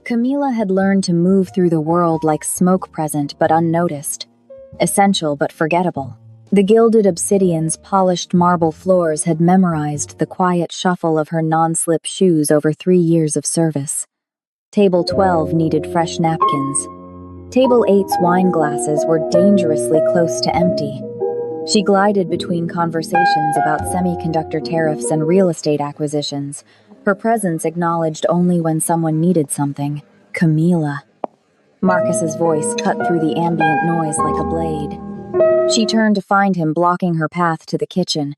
Camila had learned to move through the world like smoke present but unnoticed, essential but forgettable. The gilded obsidian's polished marble floors had memorized the quiet shuffle of her non-slip shoes over 3 years of service. Table 12 needed fresh napkins. Table 8's wine glasses were dangerously close to empty. She glided between conversations about semiconductor tariffs and real estate acquisitions, her presence acknowledged only when someone needed something. Camila. Marcus's voice cut through the ambient noise like a blade. She turned to find him blocking her path to the kitchen.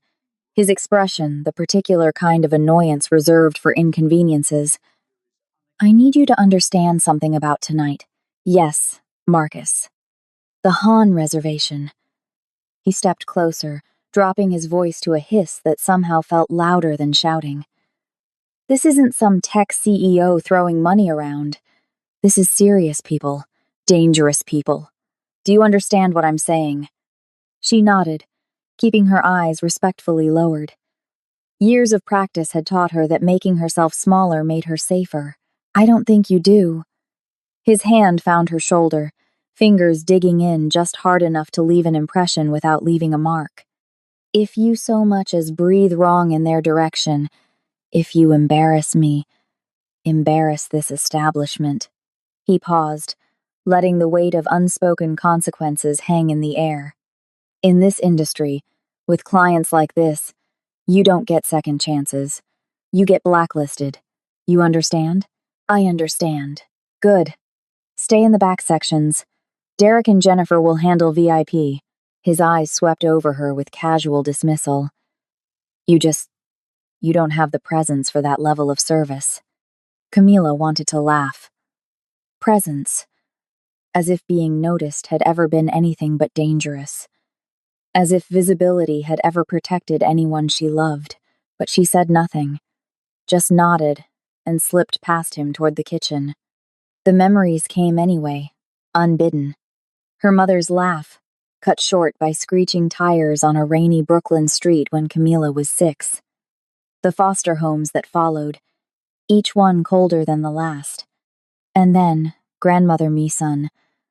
His expression, the particular kind of annoyance reserved for inconveniences. "I need you to understand something about tonight." "Yes, Marcus." "The Hahn reservation." He stepped closer, dropping his voice to a hiss that somehow felt louder than shouting. "This isn't some tech CEO throwing money around. This is serious people, dangerous people. Do you understand what I'm saying?" She nodded, keeping her eyes respectfully lowered. Years of practice had taught her that making herself smaller made her safer. "I don't think you do." His hand found her shoulder, fingers digging in just hard enough to leave an impression without leaving a mark. "If you so much as breathe wrong in their direction, if you embarrass me, embarrass this establishment." He paused, letting the weight of unspoken consequences hang in the air. "In this industry, with clients like this, you don't get second chances. You get blacklisted. You understand?" "I understand." "Good. Stay in the back sections. Derek and Jennifer will handle VIP." His eyes swept over her with casual dismissal. You don't have the presence for that level of service." Camila wanted to laugh. Presence. As if being noticed had ever been anything but dangerous. As if visibility had ever protected anyone she loved, but she said nothing, just nodded and slipped past him toward the kitchen. The memories came anyway, unbidden. Her mother's laugh, cut short by screeching tires on a rainy Brooklyn street when Camila was 6. The foster homes that followed, each one colder than the last. And then, grandmother Misun,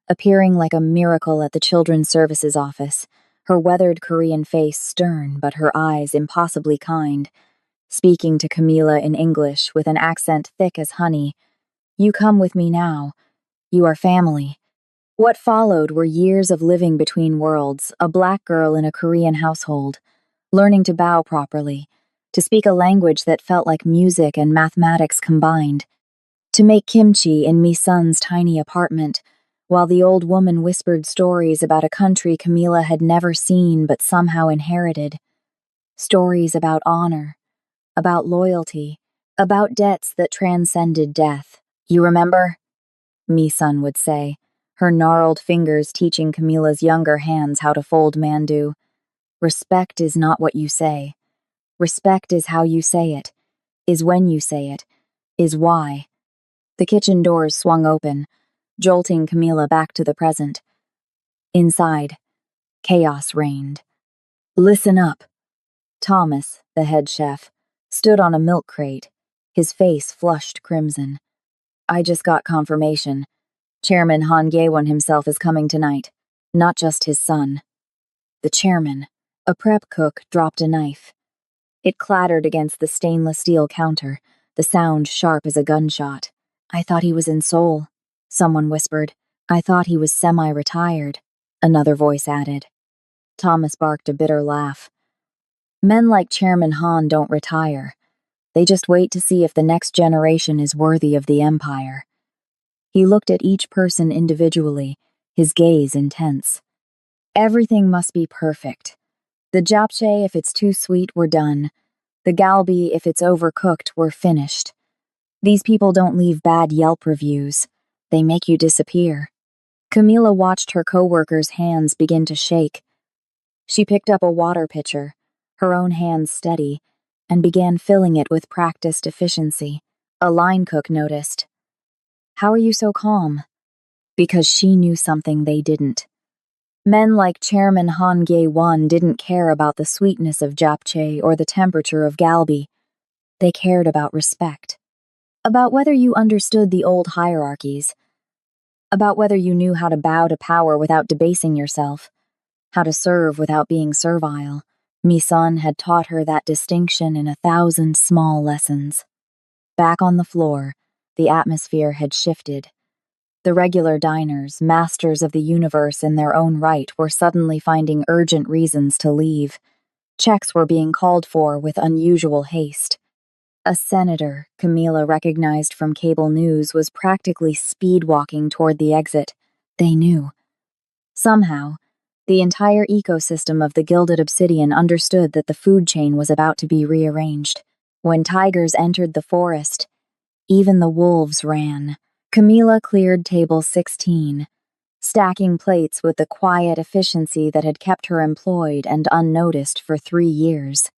appearing like a miracle at the Children's Services office, her weathered Korean face stern but her eyes impossibly kind, speaking to Camila in English with an accent thick as honey. "You come with me now. You are family." What followed were years of living between worlds, a black girl in a Korean household, learning to bow properly, to speak a language that felt like music and mathematics combined, to make kimchi in Misun's tiny apartment, while the old woman whispered stories about a country Camila had never seen but somehow inherited. Stories about honor, about loyalty, about debts that transcended death. "You remember?" Misun would say, her gnarled fingers teaching Camila's younger hands how to fold mandu. "Respect is not what you say. Respect is how you say it, is when you say it, is why." The kitchen doors swung open, jolting Camila back to the present. Inside, chaos reigned. "Listen up." Thomas, the head chef, stood on a milk crate, his face flushed crimson. "I just got confirmation. Chairman Han Ye-won himself is coming tonight, not just his son." The chairman, a prep cook, dropped a knife. It clattered against the stainless steel counter, the sound sharp as a gunshot. "I thought he was in Seoul," someone whispered. "I thought he was semi-retired," another voice added. Thomas barked a bitter laugh. "Men like Chairman Han don't retire. They just wait to see if the next generation is worthy of the empire." He looked at each person individually, his gaze intense. "Everything must be perfect. The japchae, if it's too sweet, we're done. The galbi, if it's overcooked, we're finished. These people don't leave bad Yelp reviews. They make you disappear." Camila watched her coworker's hands begin to shake. She picked up a water pitcher, her own hands steady, and began filling it with practiced efficiency. A line cook noticed. "How are you so calm?" Because she knew something they didn't. Men like Chairman Han Ye-won didn't care about the sweetness of japchae or the temperature of galbi. They cared about respect. About whether you understood the old hierarchies, about whether you knew how to bow to power without debasing yourself, how to serve without being servile. Misan had taught her that distinction in 1,000 small lessons. Back on the floor, the atmosphere had shifted. The regular diners, masters of the universe in their own right, were suddenly finding urgent reasons to leave. Checks were being called for with unusual haste. A senator, Camila recognized from cable news, was practically speed-walking toward the exit. They knew. Somehow, the entire ecosystem of the Gilded Obsidian understood that the food chain was about to be rearranged. When tigers entered the forest, even the wolves ran. Camila cleared table 16, stacking plates with the quiet efficiency that had kept her employed and unnoticed for 3 years.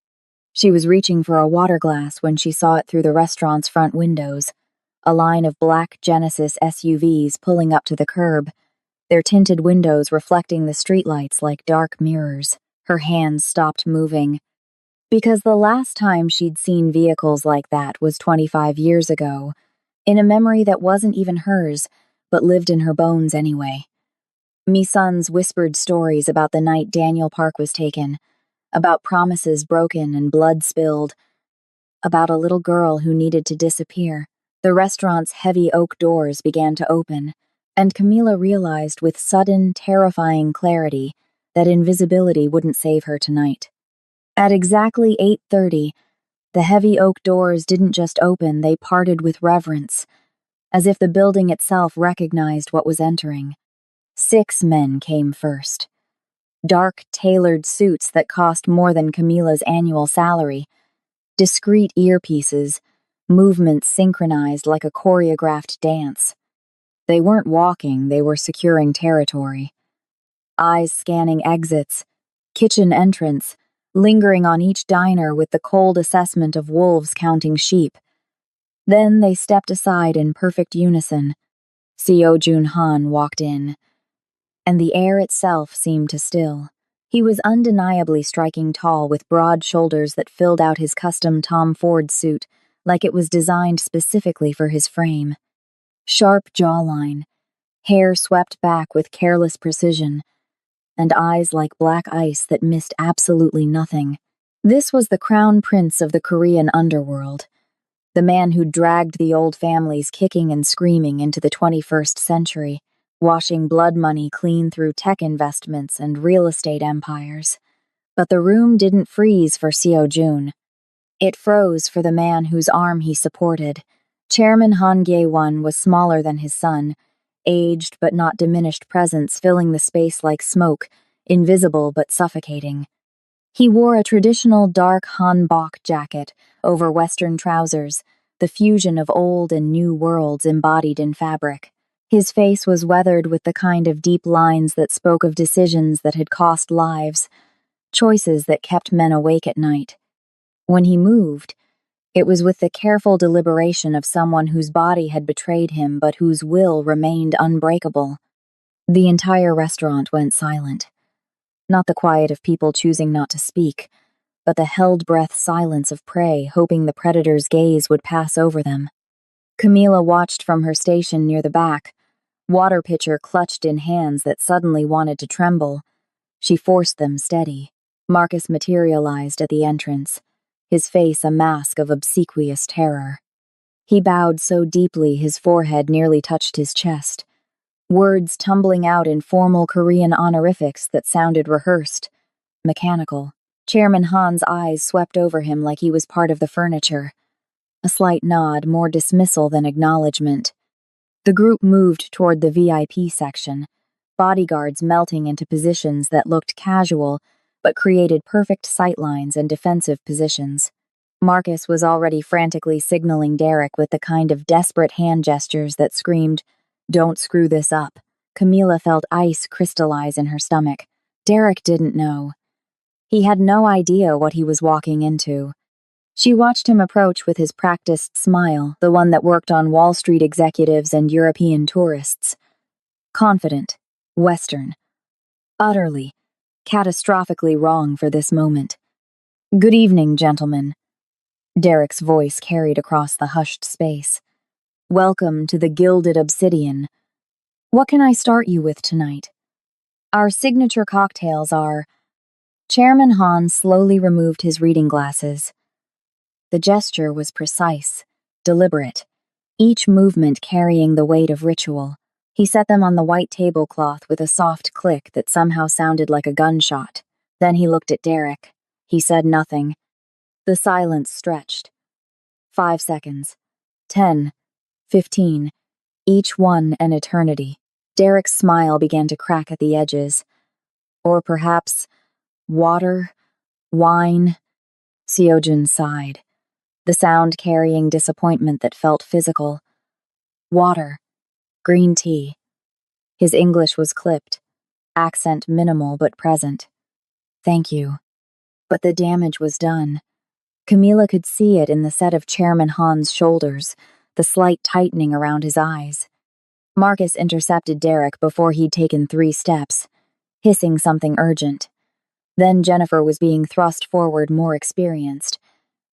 She was reaching for a water glass when she saw it through the restaurant's front windows, a line of black Genesis SUVs pulling up to the curb, their tinted windows reflecting the streetlights like dark mirrors. Her hands stopped moving. Because the last time she'd seen vehicles like that was 25 years ago, in a memory that wasn't even hers, but lived in her bones anyway. Misun's whispered stories about the night Daniel Park was taken, about promises broken and blood spilled, about a little girl who needed to disappear. The restaurant's heavy oak doors began to open, and Camila realized with sudden, terrifying clarity that invisibility wouldn't save her tonight. At exactly 8:30, the heavy oak doors didn't just open, they parted with reverence, as if the building itself recognized what was entering. 6 men came first. Dark, tailored suits that cost more than Camila's annual salary, discreet earpieces, movements synchronized like a choreographed dance. They weren't walking, they were securing territory. Eyes scanning exits, kitchen entrance, lingering on each diner with the cold assessment of wolves counting sheep. Then they stepped aside in perfect unison. Seo Jun-han walked in, and the air itself seemed to still. He was undeniably striking tall with broad shoulders that filled out his custom Tom Ford suit like it was designed specifically for his frame. Sharp jawline, hair swept back with careless precision, and eyes like black ice that missed absolutely nothing. This was the crown prince of the Korean underworld, the man who dragged the old families kicking and screaming into the 21st century, washing blood money clean through tech investments and real estate empires. But the room didn't freeze for Seo Jun. It froze for the man whose arm he supported. Chairman Han Gye-won was smaller than his son, aged but not diminished presence filling the space like smoke, invisible but suffocating. He wore a traditional dark hanbok jacket over Western trousers, the fusion of old and new worlds embodied in fabric. His face was weathered with the kind of deep lines that spoke of decisions that had cost lives, choices that kept men awake at night. When he moved, it was with the careful deliberation of someone whose body had betrayed him but whose will remained unbreakable. The entire restaurant went silent. Not the quiet of people choosing not to speak, but the held-breath silence of prey hoping the predator's gaze would pass over them. Camila watched from her station near the back, water pitcher clutched in hands that suddenly wanted to tremble. She forced them steady. Marcus materialized at the entrance, his face a mask of obsequious terror. He bowed so deeply his forehead nearly touched his chest, words tumbling out in formal Korean honorifics that sounded rehearsed, mechanical. Chairman Han's eyes swept over him like he was part of the furniture. A slight nod, more dismissal than acknowledgement. The group moved toward the VIP section, bodyguards melting into positions that looked casual but created perfect sightlines and defensive positions. Marcus was already frantically signaling Derek with the kind of desperate hand gestures that screamed, "Don't screw this up." Camila felt ice crystallize in her stomach. Derek didn't know. He had no idea what he was walking into. She watched him approach with his practiced smile, the one that worked on Wall Street executives and European tourists. Confident, Western, utterly, catastrophically wrong for this moment. "Good evening, gentlemen." Derek's voice carried across the hushed space. Welcome to the Gilded Obsidian. What can I start you with tonight? Our signature cocktails are... Chairman Han slowly removed his reading glasses. The gesture was precise, deliberate, each movement carrying the weight of ritual. He set them on the white tablecloth with a soft click that somehow sounded like a gunshot. Then he looked at Derek. He said nothing. The silence stretched. 5 seconds. 10. 15. Each one an eternity. Derek's smile began to crack at the edges. Or perhaps, water, wine. Seojun sighed, the sound carrying disappointment that felt physical. Water. Green tea. His English was clipped, accent minimal but present. Thank you. But the damage was done. Camila could see it in the set of Chairman Han's shoulders, the slight tightening around his eyes. Marcus intercepted Derek before he'd taken 3 steps, hissing something urgent. Then Jennifer was being thrust forward more experienced,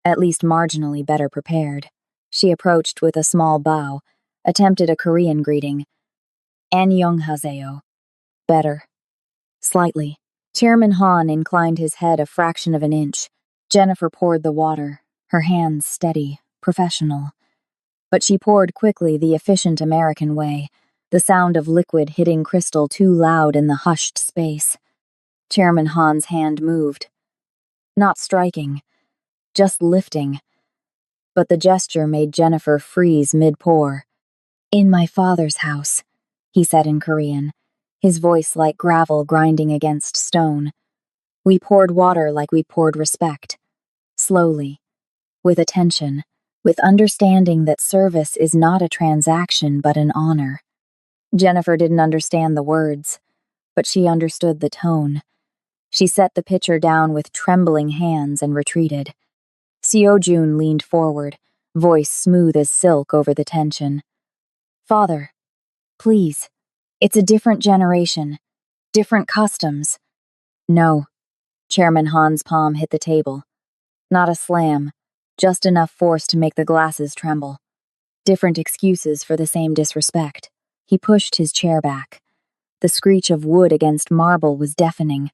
at least marginally better prepared. She approached with a small bow, attempted a Korean greeting. Annyeonghaseyo. Better. Slightly. Chairman Han inclined his head a fraction of an inch. Jennifer poured the water, her hands steady, professional. But she poured quickly the efficient American way, the sound of liquid hitting crystal too loud in the hushed space. Chairman Han's hand moved. Not striking, just lifting. But the gesture made Jennifer freeze mid-pour. In my father's house, he said in Korean, his voice like gravel grinding against stone. We poured water like we poured respect. Slowly, with attention, with understanding that service is not a transaction but an honor. Jennifer didn't understand the words, but she understood the tone. She set the pitcher down with trembling hands and retreated. Seojun leaned forward, voice smooth as silk over the tension. Father, please. It's a different generation, different customs. No. Chairman Han's palm hit the table. Not a slam, just enough force to make the glasses tremble. Different excuses for the same disrespect. He pushed his chair back. The screech of wood against marble was deafening.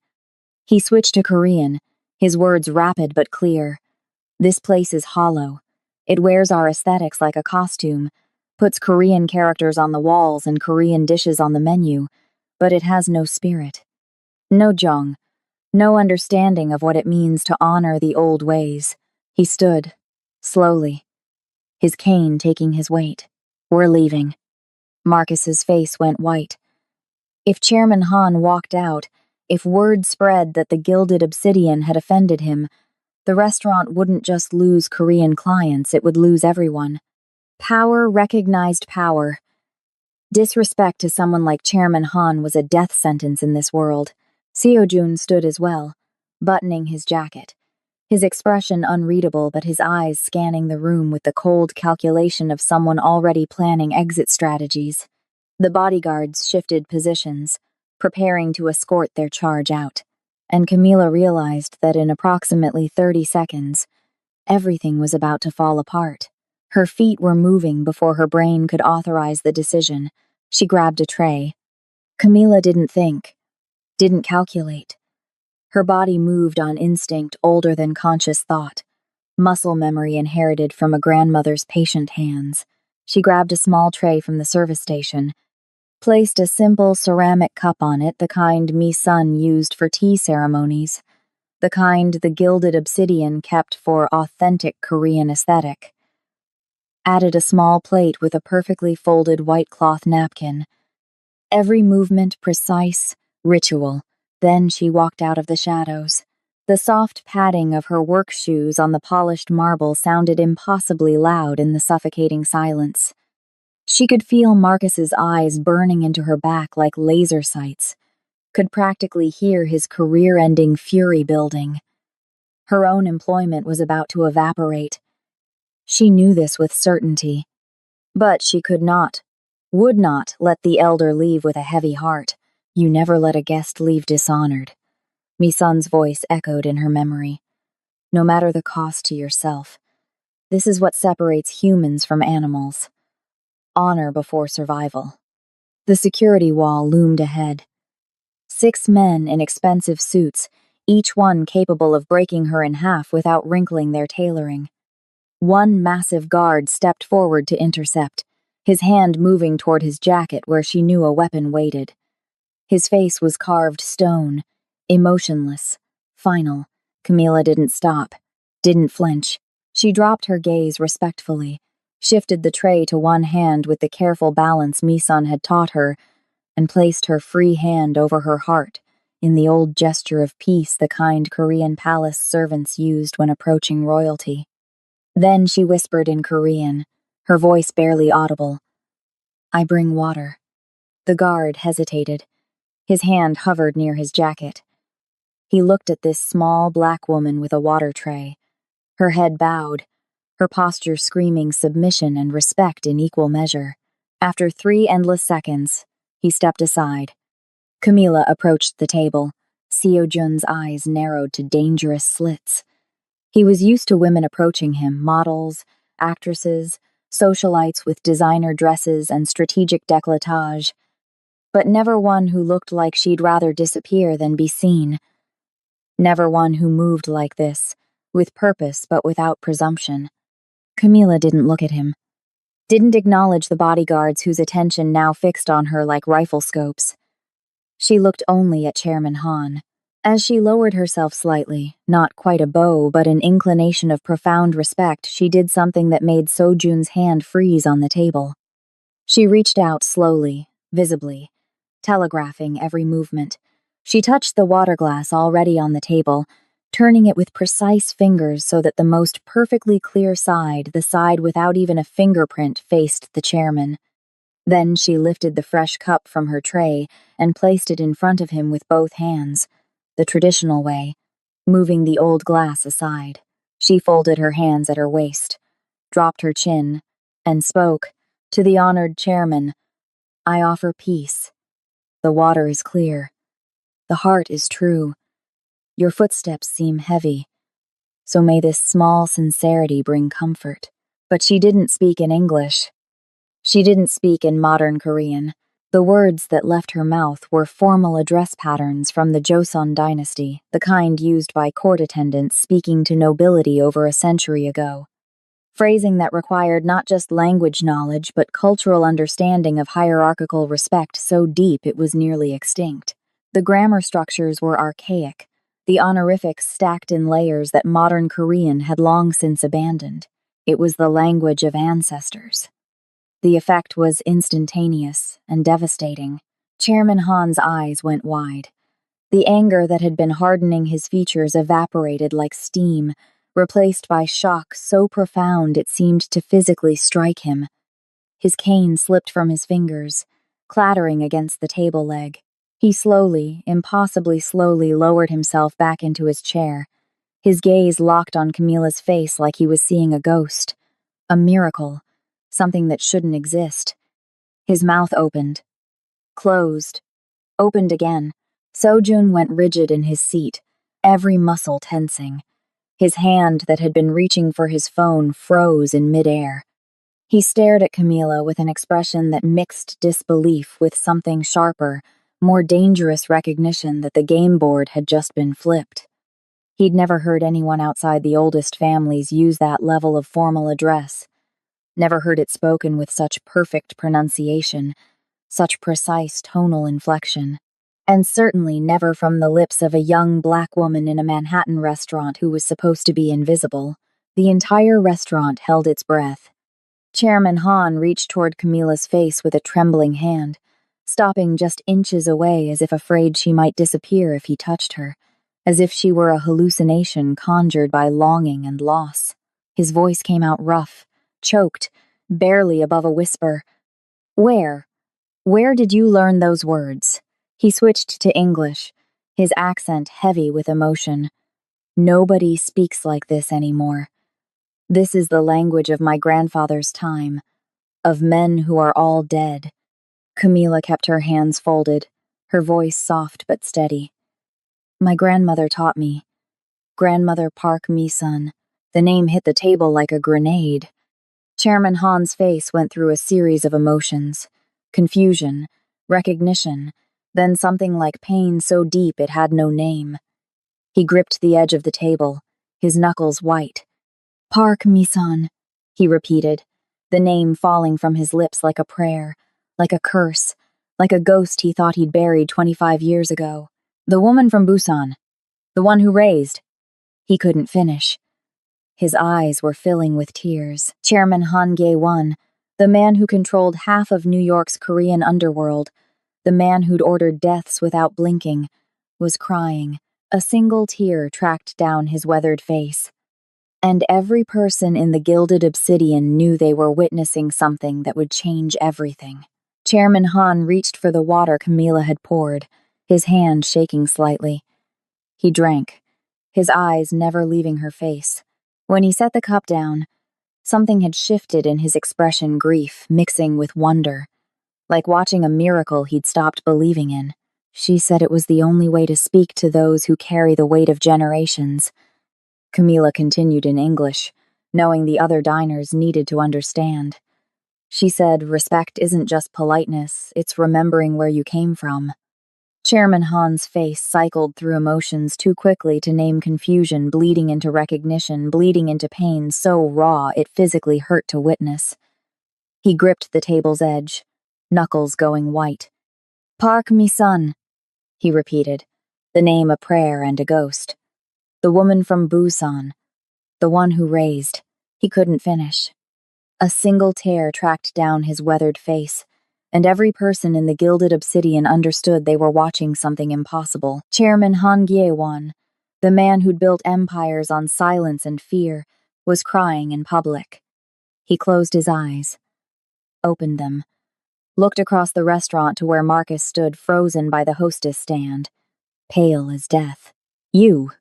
He switched to Korean, his words rapid but clear. This place is hollow. It wears our aesthetics like a costume, puts Korean characters on the walls and Korean dishes on the menu, but it has no spirit. No jong, no understanding of what it means to honor the old ways. He stood, slowly, his cane taking his weight. We're leaving. Marcus's face went white. If Chairman Han walked out, if word spread that the Gilded Obsidian had offended him, the restaurant wouldn't just lose Korean clients, it would lose everyone. Power recognized power. Disrespect to someone like Chairman Han was a death sentence in this world. Seojun stood as well, buttoning his jacket, his expression unreadable but his eyes scanning the room with the cold calculation of someone already planning exit strategies. The bodyguards shifted positions, preparing to escort their charge out, and Camila realized that in approximately 30 seconds, everything was about to fall apart. Her feet were moving before her brain could authorize the decision. She grabbed a tray. Camila didn't think, didn't calculate. Her body moved on instinct older than conscious thought, muscle memory inherited from a grandmother's patient hands. She grabbed a small tray from the service station, placed a simple ceramic cup on it, the kind Mi-sun used for tea ceremonies, the kind the Gilded Obsidian kept for authentic Korean aesthetic. Added a small plate with a perfectly folded white cloth napkin. Every movement precise, ritual. Then she walked out of the shadows. The soft padding of her work shoes on the polished marble sounded impossibly loud in the suffocating silence. She could feel Marcus's eyes burning into her back like laser sights, could practically hear his career-ending fury building. Her own employment was about to evaporate. She knew this with certainty. But she could not, would not let the elder leave with a heavy heart. You never let a guest leave dishonored. Mi-sun's voice echoed in her memory. No matter the cost to yourself. This is what separates humans from animals. honor before survival. The security wall loomed ahead. 6 men in expensive suits, each one capable of breaking her in half without wrinkling their tailoring. One massive guard stepped forward to intercept, his hand moving toward his jacket where she knew a weapon waited. His face was carved stone, emotionless, final. Camila didn't stop, didn't flinch. She dropped her gaze respectfully, shifted the tray to one hand with the careful balance Misun had taught her, and placed her free hand over her heart in the old gesture of peace the kind Korean palace servants used when approaching royalty. Then she whispered in Korean, her voice barely audible, "I bring water." The guard hesitated. His hand hovered near his jacket. He looked at this small black woman with a water tray, her head bowed, her posture screaming submission and respect in equal measure. After 3 endless seconds, he stepped aside. Camila approached the table. Seo Jun's eyes narrowed to dangerous slits. He was used to women approaching him, models, actresses, socialites with designer dresses and strategic décolletage, but never one who looked like she'd rather disappear than be seen. Never one who moved like this, with purpose but without presumption. Camila didn't look at him, didn't acknowledge the bodyguards whose attention now fixed on her like rifle scopes. She looked only at Chairman Han. As she lowered herself slightly, not quite a bow, but an inclination of profound respect, she did something that made Seo-jun's hand freeze on the table. She reached out slowly, visibly, telegraphing every movement. She touched the water glass already on the table, turning it with precise fingers so that the most perfectly clear side, the side without even a fingerprint, faced the chairman. Then she lifted the fresh cup from her tray and placed it in front of him with both hands, the traditional way, moving the old glass aside. She folded her hands at her waist, dropped her chin, and spoke, "To the honored chairman, I offer peace. The water is clear. The heart is true. Your footsteps seem heavy, so may this small sincerity bring comfort." But she didn't speak in English. She didn't speak in modern Korean. The words that left her mouth were formal address patterns from the Joseon dynasty, the kind used by court attendants speaking to nobility over a century ago. Phrasing that required not just language knowledge but cultural understanding of hierarchical respect so deep it was nearly extinct. The grammar structures were archaic, the honorifics stacked in layers that modern Korean had long since abandoned. It was the language of ancestors. The effect was instantaneous and devastating. Chairman Han's eyes went wide. The anger that had been hardening his features evaporated like steam, replaced by shock so profound it seemed to physically strike him. His cane slipped from his fingers, clattering against the table leg. He slowly, impossibly slowly, lowered himself back into his chair, his gaze locked on Camila's face like he was seeing a ghost. A miracle. Something that shouldn't exist. His mouth opened, closed, opened again. Seo-jun went rigid in his seat, every muscle tensing. His hand that had been reaching for his phone froze in midair. He stared at Camila with an expression that mixed disbelief with something sharper, more dangerous recognition that the game board had just been flipped. He'd never heard anyone outside the oldest families use that level of formal address. Never heard it spoken with such perfect pronunciation, such precise tonal inflection. And certainly never from the lips of a young black woman in a Manhattan restaurant who was supposed to be invisible. The entire restaurant held its breath. Chairman Han reached toward Camila's face with a trembling hand, stopping just inches away as if afraid she might disappear if he touched her, as if she were a hallucination conjured by longing and loss. His voice came out rough, choked, barely above a whisper. Where did you learn those words?" He switched to English, his accent heavy with emotion. "Nobody speaks like this anymore. This is the language of my grandfather's time, of men who are all dead." Camila kept her hands folded, her voice soft but steady. "My grandmother taught me. Grandmother Park Mi-sun." The name hit the table like a grenade. Chairman Han's face went through a series of emotions: confusion, recognition, then something like pain so deep it had no name. He gripped the edge of the table, his knuckles white. Park Misan, he repeated, the name falling from his lips like a prayer, like a curse, like a ghost he thought he'd buried 25 years ago. The woman from Busan. The one who raised. He couldn't finish. His eyes were filling with tears. Chairman Han Gae-won, the man who controlled half of New York's Korean underworld, the man who'd ordered deaths without blinking, was crying. A single tear tracked down his weathered face. And every person in the Gilded Obsidian knew they were witnessing something that would change everything. Chairman Han reached for the water Camila had poured, his hand shaking slightly. He drank, his eyes never leaving her face. When he set the cup down, something had shifted in his expression, grief mixing with wonder, like watching a miracle he'd stopped believing in. She said it was the only way to speak to those who carry the weight of generations. Camila continued in English, knowing the other diners needed to understand. She said respect isn't just politeness, it's remembering where you came from. Chairman Han's face cycled through emotions too quickly to name confusion, bleeding into recognition, bleeding into pain so raw it physically hurt to witness. He gripped the table's edge, knuckles going white. Park Misan, he repeated, the name a prayer and a ghost. The woman from Busan, the one who raised. He couldn't finish. A single tear tracked down his weathered face, and every person in the Gilded Obsidian understood they were watching something impossible. Chairman Han Gae-won, the man who'd built empires on silence and fear, was crying in public. He closed his eyes, opened them, looked across the restaurant to where Marcus stood frozen by the hostess stand, pale as death. You.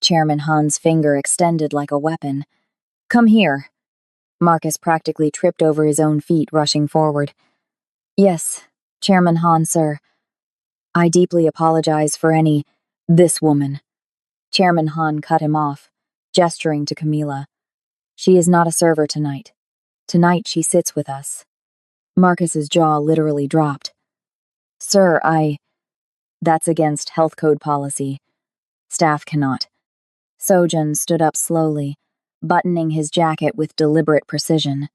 Chairman Han's finger extended like a weapon. Come here. Marcus practically tripped over his own feet, rushing forward. Yes, Chairman Han, sir. I deeply apologize for this woman. Chairman Han cut him off, gesturing to Camila. She is not a server tonight. Tonight she sits with us. Marcus's jaw literally dropped. Sir, That's against health code policy. Staff cannot. Sojun stood up slowly, buttoning his jacket with deliberate precision.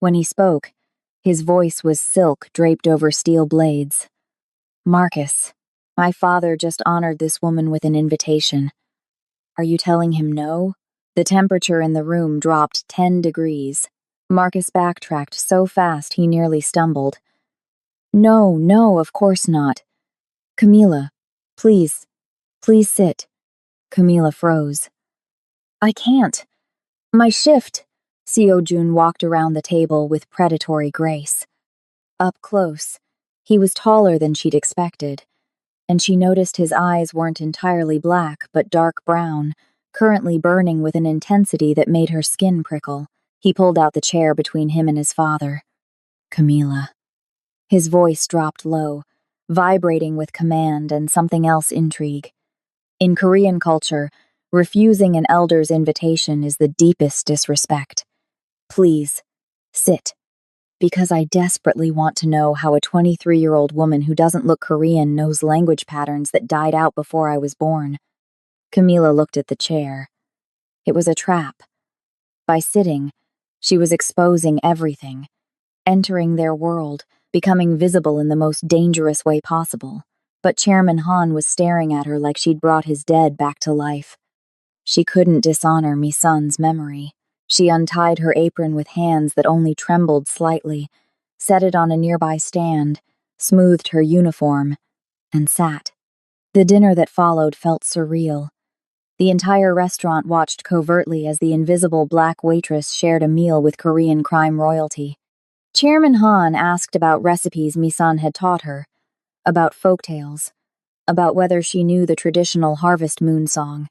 When he spoke, his voice was silk draped over steel blades. Marcus, my father just honored this woman with an invitation. Are you telling him no? The temperature in the room dropped 10 degrees. Marcus backtracked so fast he nearly stumbled. No, of course not. Camila, please sit. Camila froze. I can't. My shift. Seo-jun walked around the table with predatory grace. Up close, he was taller than she'd expected, and she noticed his eyes weren't entirely black but dark brown, currently burning with an intensity that made her skin prickle. He pulled out the chair between him and his father. Camila. His voice dropped low, vibrating with command and something else intrigue. In Korean culture, refusing an elder's invitation is the deepest disrespect. Please, sit. Because I desperately want to know how a 23-year-old woman who doesn't look Korean knows language patterns that died out before I was born. Camila looked at the chair. It was a trap. By sitting, she was exposing everything, entering their world, becoming visible in the most dangerous way possible. But Chairman Han was staring at her like she'd brought his dead back to life. She couldn't dishonor Misan's memory. She untied her apron with hands that only trembled slightly, set it on a nearby stand, smoothed her uniform, and sat. The dinner that followed felt surreal. The entire restaurant watched covertly as the invisible black waitress shared a meal with Korean crime royalty. Chairman Han asked about recipes Misan had taught her, about folktales, about whether she knew the traditional Harvest Moon song.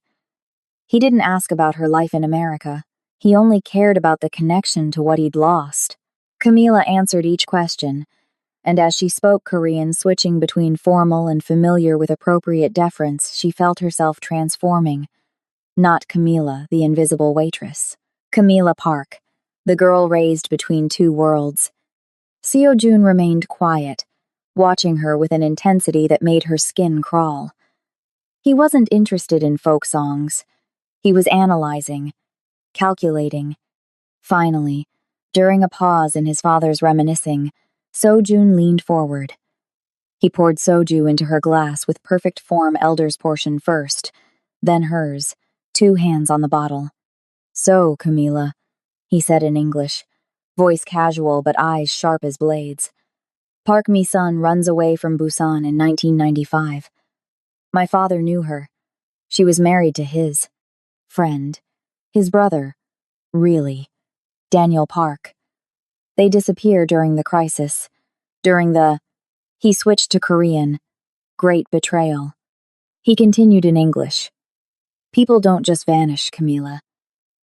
He didn't ask about her life in America. He only cared about the connection to what he'd lost. Camila answered each question, and as she spoke Korean, switching between formal and familiar with appropriate deference, she felt herself transforming. Not Camila, the invisible waitress. Camila Park, the girl raised between two worlds. Seo-jun remained quiet, watching her with an intensity that made her skin crawl. He wasn't interested in folk songs. He was analyzing, calculating. Finally, during a pause in his father's reminiscing, Seo-jun leaned forward. He poured soju into her glass with perfect form elder's portion first, then hers, 2 hands on the bottle. "So, Camila," he said in English, voice casual but eyes sharp as blades. "Park Mi-sun runs away from Busan in 1995. My father knew her. She was married to his friend, his brother, really, Daniel Park. They disappeared during the crisis, during the..." He switched to Korean. "Great betrayal." He continued in English. "People don't just vanish, Camila.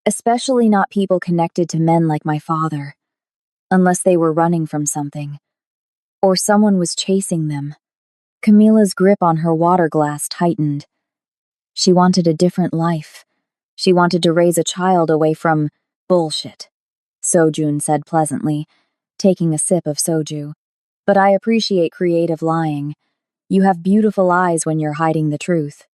Especially not people connected to men like my father. Unless they were running from something. Or someone was chasing them." Camila's grip on her water glass tightened. She wanted a different life. She wanted to raise a child away from bullshit, Seo-jun said pleasantly, taking a sip of soju. "But I appreciate creative lying. You have beautiful eyes when you're hiding the truth."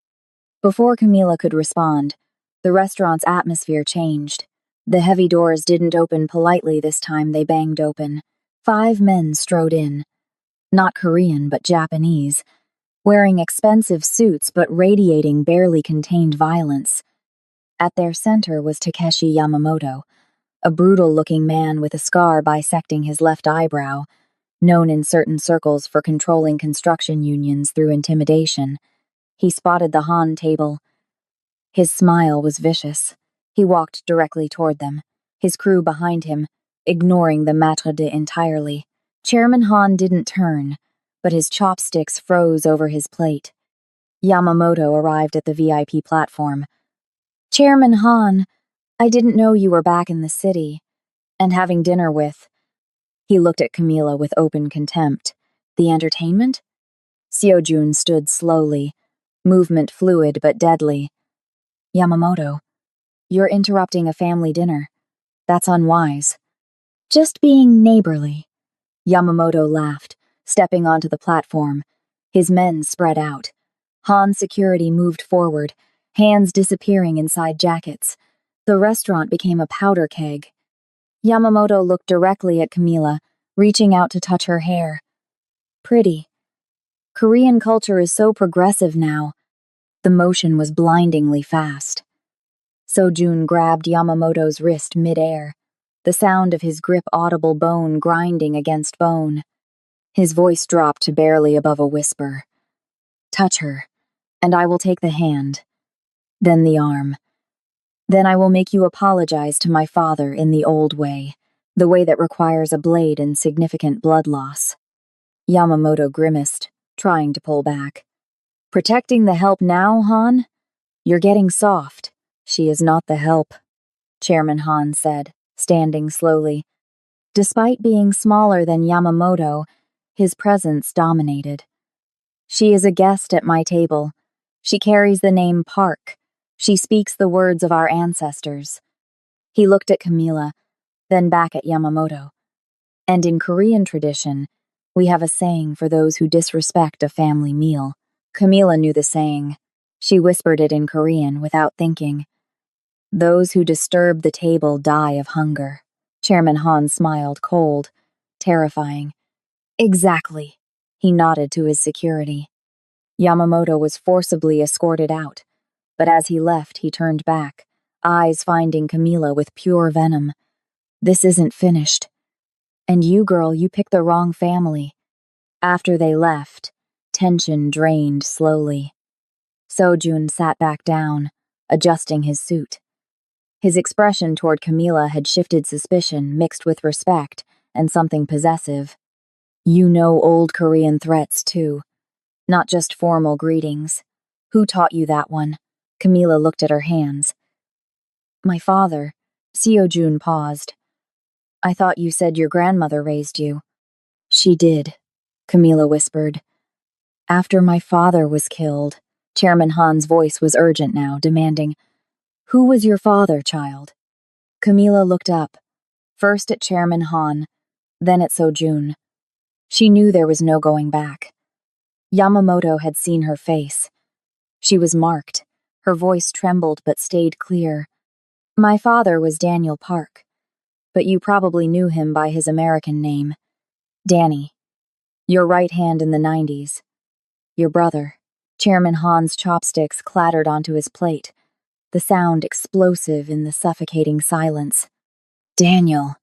Before Camila could respond, the restaurant's atmosphere changed. The heavy doors didn't open politely this time, they banged open. 5 men strode in. Not Korean, but Japanese, wearing expensive suits but radiating barely contained violence. At their center was Takeshi Yamamoto, a brutal-looking man with a scar bisecting his left eyebrow, known in certain circles for controlling construction unions through intimidation. He spotted the Han table. His smile was vicious. He walked directly toward them, his crew behind him, ignoring the maître d' entirely. Chairman Han didn't turn, but his chopsticks froze over his plate. Yamamoto arrived at the VIP platform. "Chairman Han, I didn't know you were back in the city. And having dinner with..." He looked at Camila with open contempt. "The entertainment?" Seo-jun stood slowly, movement fluid but deadly. "Yamamoto, you're interrupting a family dinner. That's unwise." "Just being neighborly." Yamamoto laughed, stepping onto the platform. His men spread out. Han's security moved forward, hands disappearing inside jackets. The restaurant became a powder keg. Yamamoto looked directly at Camila, reaching out to touch her hair. "Pretty. Korean culture is so progressive now." The motion was blindingly fast. Seo-jun grabbed Yamamoto's wrist mid-air, the sound of his grip audible, bone grinding against bone. His voice dropped to barely above a whisper. "Touch her, and I will take the hand. Then the arm. Then I will make you apologize to my father in the old way, the way that requires a blade and significant blood loss." Yamamoto grimaced, trying to pull back. "Protecting the help now, Han? You're getting soft." "She is not the help," Chairman Han said, standing slowly. Despite being smaller than Yamamoto, his presence dominated. "She is a guest at my table. She carries the name Park. She speaks the words of our ancestors." He looked at Camila, then back at Yamamoto. "And in Korean tradition, we have a saying for those who disrespect a family meal." Camila knew the saying. She whispered it in Korean without thinking. "Those who disturb the table die of hunger." Chairman Han smiled, cold, terrifying. "Exactly." He nodded to his security. Yamamoto was forcibly escorted out, but as he left, he turned back, eyes finding Camila with pure venom. "This isn't finished. And you, girl, you picked the wrong family." After they left, tension drained slowly. Seo-jun sat back down, adjusting his suit. His expression toward Camila had shifted suspicion mixed with respect and something possessive. "You know old Korean threats, too. Not just formal greetings. Who taught you that one?" Camila looked at her hands. "My father." Seo-jun paused. "I thought you said your grandmother raised you." "She did," Camila whispered. "After my father was killed." Chairman Han's voice was urgent now, demanding, "Who was your father, child?" Camila looked up. first at Chairman Han, then at Sojun. She knew there was no going back. Yamamoto had seen her face. She was marked. Her voice trembled but stayed clear. My father was Daniel Park, but you probably knew him by his American name. Danny. Your right hand in the 90s. Your brother. Chairman Han's chopsticks clattered onto his plate, the sound explosive in the suffocating silence. Daniel,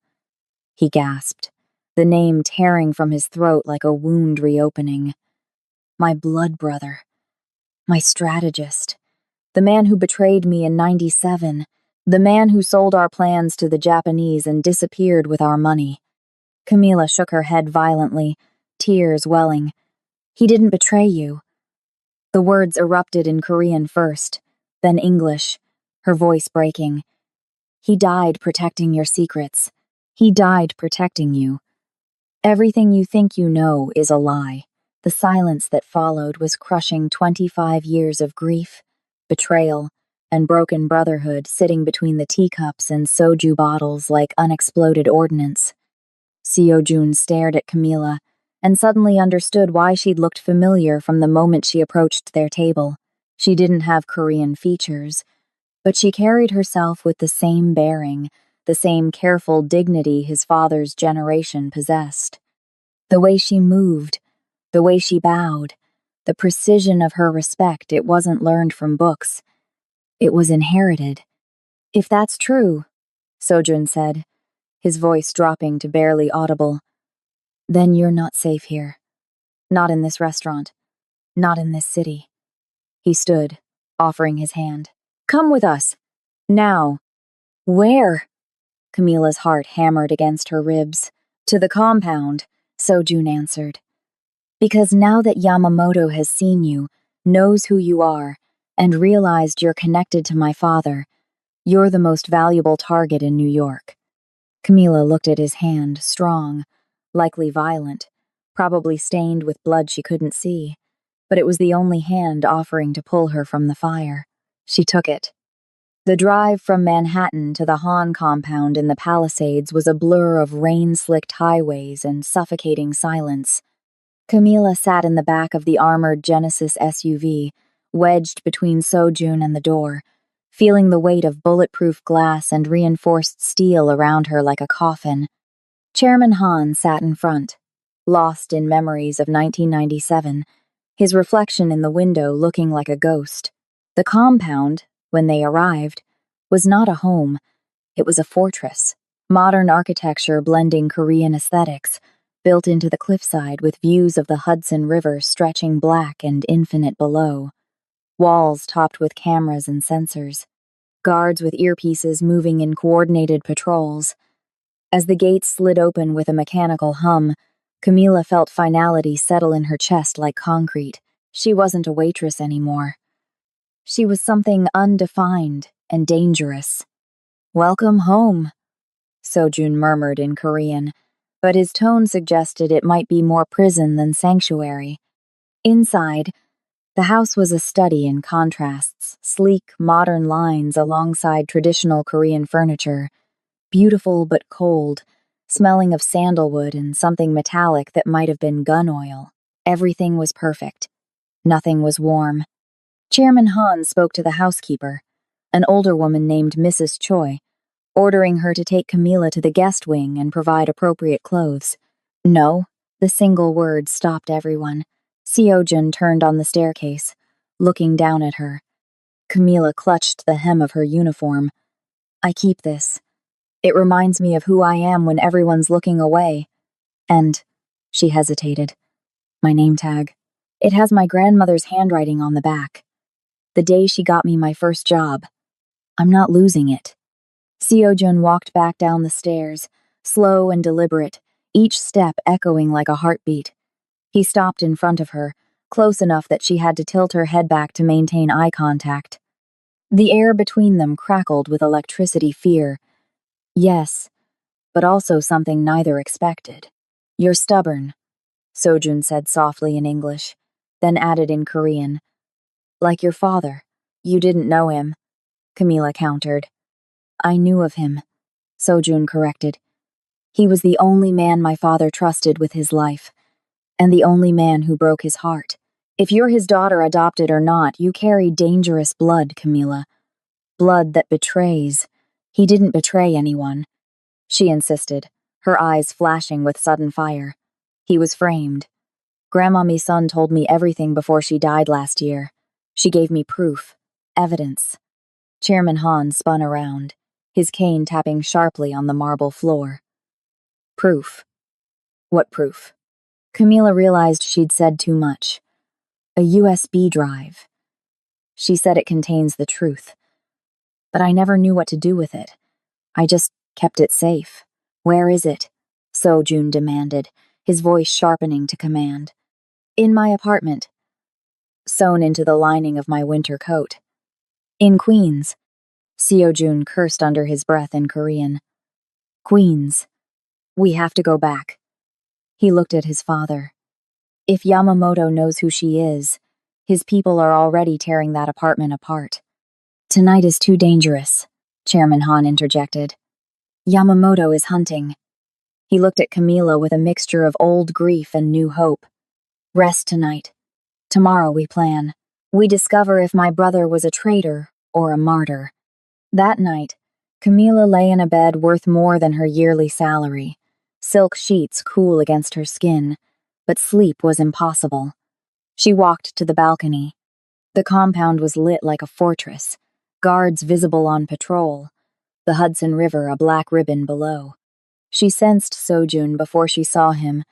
he gasped, the name tearing from his throat like a wound reopening. My blood brother. My strategist. The man who betrayed me in 97. The man who sold our plans to the Japanese and disappeared with our money. Camila shook her head violently, tears welling. He didn't betray you. The words erupted in Korean first, then English, her voice breaking. He died protecting your secrets. He died protecting you. Everything you think you know is a lie. The silence that followed was crushing 25 years of grief, betrayal, and broken brotherhood sitting between the teacups and soju bottles like unexploded ordnance. Seo-jun stared at Camila and suddenly understood why she'd looked familiar from the moment she approached their table. She didn't have Korean features, but she carried herself with the same bearing, the same careful dignity his father's generation possessed. The way she moved, the way she bowed, the precision of her respect, it wasn't learned from books. It was inherited. If that's true, Sojun said, his voice dropping to barely audible, then you're not safe here. Not in this restaurant. Not in this city. He stood, offering his hand. Come with us. Now. Where? Camila's heart hammered against her ribs. To the compound, Sojun answered. Because now that Yamamoto has seen you, knows who you are, and realized you're connected to my father, you're the most valuable target in New York. Camila looked at his hand, strong, likely violent, probably stained with blood she couldn't see, but it was the only hand offering to pull her from the fire. She took it. The drive from Manhattan to the Hahn compound in the Palisades was a blur of rain-slicked highways and suffocating silence. Camila sat in the back of the armored Genesis SUV, wedged between Sojun and the door, feeling the weight of bulletproof glass and reinforced steel around her like a coffin. Chairman Han sat in front, lost in memories of 1997, his reflection in the window looking like a ghost. The compound, when they arrived, was not a home. It was a fortress, modern architecture blending Korean aesthetics, built into the cliffside with views of the Hudson River stretching black and infinite below. Walls topped with cameras and sensors. Guards with earpieces moving in coordinated patrols. As the gates slid open with a mechanical hum, Camila felt finality settle in her chest like concrete. She wasn't a waitress anymore. She was something undefined and dangerous. Welcome home, Sojun murmured in Korean, but his tone suggested it might be more prison than sanctuary. Inside, the house was a study in contrasts, sleek, modern lines alongside traditional Korean furniture, beautiful but cold, smelling of sandalwood and something metallic that might have been gun oil. Everything was perfect. Nothing was warm. Chairman Han spoke to the housekeeper, an older woman named Mrs. Choi, ordering her to take Camila to the guest wing and provide appropriate clothes. No, the single word stopped everyone. Seo-jun turned on the staircase, looking down at her. Camila clutched the hem of her uniform. I keep this. It reminds me of who I am when everyone's looking away. And, she hesitated, my name tag. It has my grandmother's handwriting on the back. The day she got me my first job. I'm not losing it. Seo-jun walked back down the stairs, slow and deliberate, each step echoing like a heartbeat. He stopped in front of her, close enough that she had to tilt her head back to maintain eye contact. The air between them crackled with electricity fear. Yes, but also something neither expected. You're stubborn, Sojun said softly in English, then added in Korean. Like your father. You didn't know him, Camila countered. I knew of him, Sojun corrected. He was the only man my father trusted with his life, and the only man who broke his heart. If you're his daughter, adopted or not, you carry dangerous blood, Camila. Blood that betrays. He didn't betray anyone, she insisted, her eyes flashing with sudden fire. He was framed. Grandma Misun told me everything before she died last year. She gave me proof, evidence. Chairman Han spun around, his cane tapping sharply on the marble floor. Proof. What proof? Camila realized she'd said too much. A USB drive. She said it contains the truth. But I never knew what to do with it. I just kept it safe. Where is it? Sojun demanded, his voice sharpening to command. In my apartment. Sewn into the lining of my winter coat. In Queens. Seojun cursed under his breath in Korean. Queens. We have to go back. He looked at his father. If Yamamoto knows who she is, his people are already tearing that apartment apart. Tonight is too dangerous, Chairman Han interjected. Yamamoto is hunting. He looked at Camila with a mixture of old grief and new hope. Rest tonight. Tomorrow we plan. We discover if my brother was a traitor or a martyr. That night, Camila lay in a bed worth more than her yearly salary. Silk sheets cool against her skin, but sleep was impossible. She walked to the balcony. The compound was lit like a fortress, guards visible on patrol, the Hudson River a black ribbon below. She sensed Sojun before she saw him,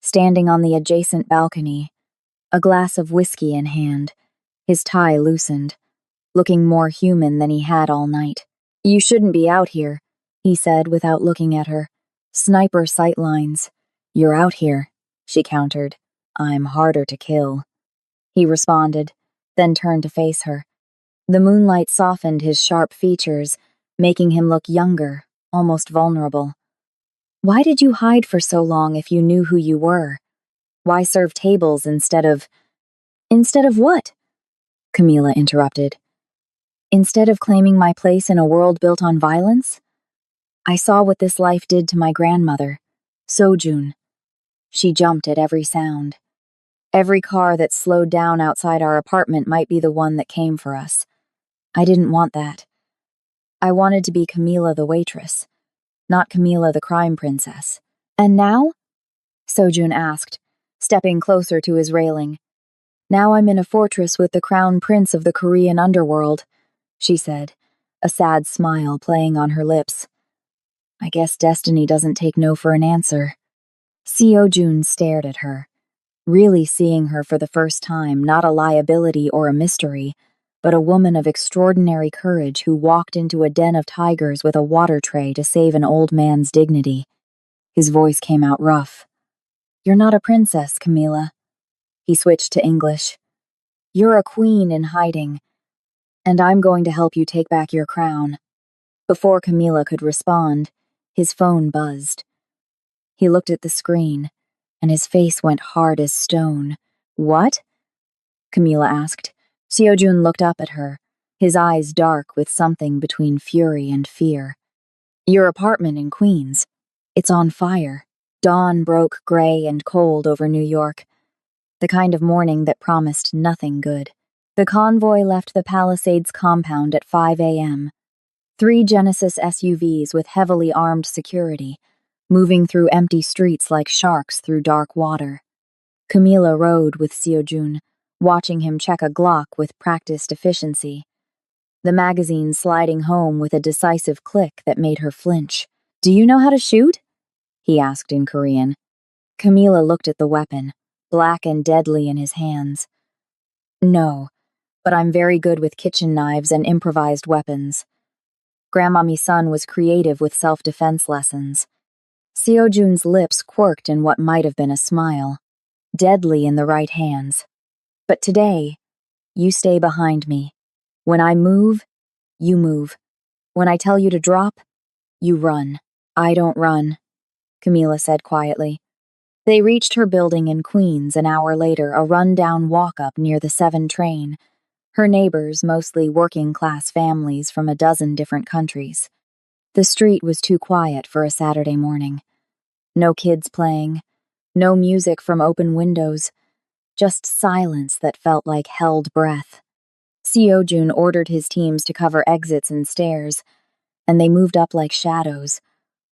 standing on the adjacent balcony, a glass of whiskey in hand, his tie loosened, looking more human than he had all night. You shouldn't be out here, he said without looking at her. Sniper sightlines. You're out here, she countered. I'm harder to kill. He responded, then turned to face her. The moonlight softened his sharp features, making him look younger, almost vulnerable. Why did you hide for so long if you knew who you were? Why serve tables instead of... Instead of what? Camila interrupted. Instead of claiming my place in a world built on violence? I saw what this life did to my grandmother, Sojun. She jumped at every sound. Every car that slowed down outside our apartment might be the one that came for us. I didn't want that. I wanted to be Camila the waitress, not Camila the crime princess. And now? Sojun asked, stepping closer to his railing. Now I'm in a fortress with the crown prince of the Korean underworld, she said, a sad smile playing on her lips. I guess destiny doesn't take no for an answer. Seojun stared at her, really seeing her for the first time, not a liability or a mystery, but a woman of extraordinary courage who walked into a den of tigers with a water tray to save an old man's dignity. His voice came out rough. You're not a princess, Camila. He switched to English. You're a queen in hiding, and I'm going to help you take back your crown. Before Camila could respond, his phone buzzed. He looked at the screen, and his face went hard as stone. What? Camila asked. Seojun looked up at her, his eyes dark with something between fury and fear. Your apartment in Queens. It's on fire. Dawn broke gray and cold over New York, the kind of morning that promised nothing good. The convoy left the Palisades compound at 5 a.m. 3 Genesis SUVs with heavily armed security, moving through empty streets like sharks through dark water. Camila rode with Seojun, watching him check a Glock with practiced efficiency. The magazine sliding home with a decisive click that made her flinch. Do you know how to shoot? He asked in Korean. Camila looked at the weapon, black and deadly in his hands. No, but I'm very good with kitchen knives and improvised weapons. Grandma Misun was creative with self-defense lessons. Seojun's lips quirked in what might have been a smile, deadly in the right hands. But today, you stay behind me. When I move, you move. When I tell you to drop, you run. I don't run, Camila said quietly. They reached her building in Queens an hour later, a run-down walk-up near the 7 train. Her neighbors, mostly working-class families from a dozen different countries. The street was too quiet for a Saturday morning. No kids playing, no music from open windows, just silence that felt like held breath. Seojun ordered his teams to cover exits and stairs, and they moved up like shadows,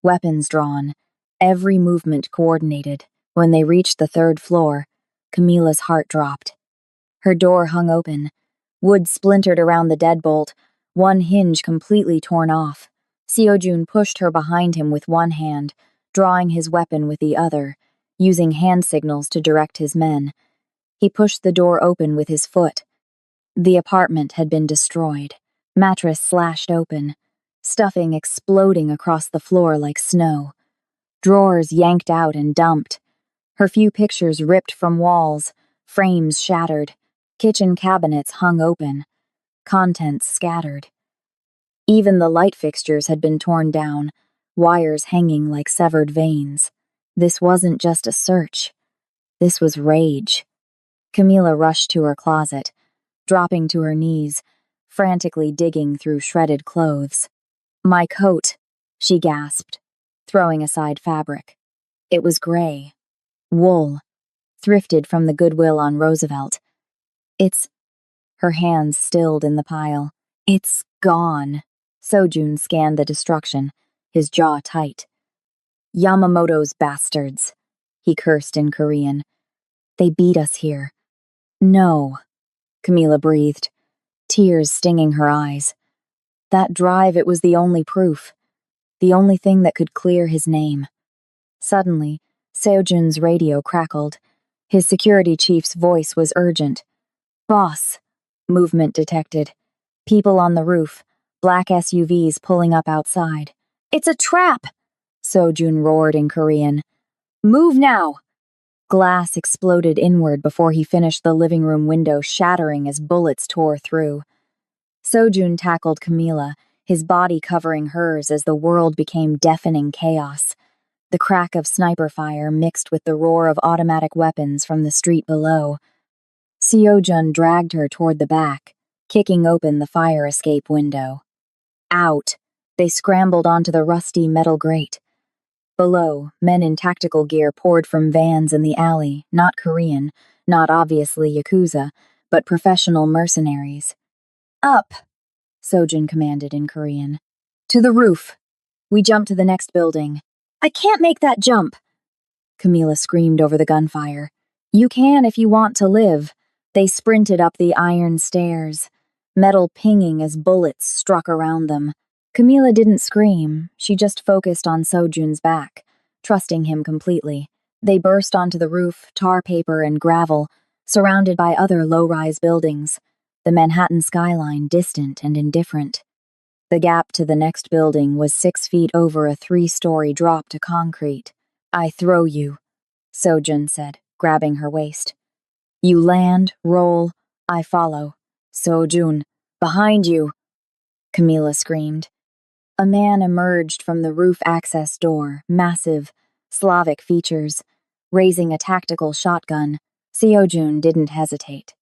weapons drawn, every movement coordinated. When they reached the third floor, Camila's heart dropped. Her door hung open, wood splintered around the deadbolt, one hinge completely torn off. Seojun pushed her behind him with one hand, drawing his weapon with the other, using hand signals to direct his men. He pushed the door open with his foot. The apartment had been destroyed, mattress slashed open, stuffing exploding across the floor like snow. Drawers yanked out and dumped. Her few pictures ripped from walls, frames shattered, kitchen cabinets hung open, contents scattered. Even the light fixtures had been torn down, wires hanging like severed veins. This wasn't just a search. This was rage. Camila rushed to her closet, dropping to her knees, frantically digging through shredded clothes. "My coat," she gasped, throwing aside fabric. It was gray. Wool, thrifted from the Goodwill on Roosevelt. Her hands stilled in the pile. "It's gone." Sojun scanned the destruction, his jaw tight. "Yamamoto's bastards," he cursed in Korean. "They beat us here." "No," Camila breathed, tears stinging her eyes. That drive, it was the only proof, the only thing that could clear his name. Suddenly, Seojun's radio crackled. His security chief's voice was urgent. "Boss." Movement detected. People on the roof, black SUVs pulling up outside. "It's a trap!" Sojun roared in Korean. "Move now!" Glass exploded inward before he finished the living room window shattering as bullets tore through. Sojun tackled Camila, his body covering hers as the world became deafening chaos. The crack of sniper fire mixed with the roar of automatic weapons from the street below. Seojun dragged her toward the back, kicking open the fire escape window. Out! They scrambled onto the rusty metal grate. Below, men in tactical gear poured from vans in the alley, not Korean, not obviously Yakuza, but professional mercenaries. "Up!" Sojun commanded in Korean. "To the roof." We jumped to the next building. "I can't make that jump!" Camila screamed over the gunfire. "You can if you want to live." They sprinted up the iron stairs, metal pinging as bullets struck around them. Camila didn't scream, she just focused on Sojun's back, trusting him completely. They burst onto the roof, tar paper and gravel, surrounded by other low-rise buildings, the Manhattan skyline distant and indifferent. The gap to the next building was 6 feet over a 3-story drop to concrete. "I throw you," Sojun said, grabbing her waist. "You land, roll, I follow." "Sojun, behind you!" Camila screamed. A man emerged from the roof access door, massive, Slavic features, raising a tactical shotgun. Seojun didn't hesitate.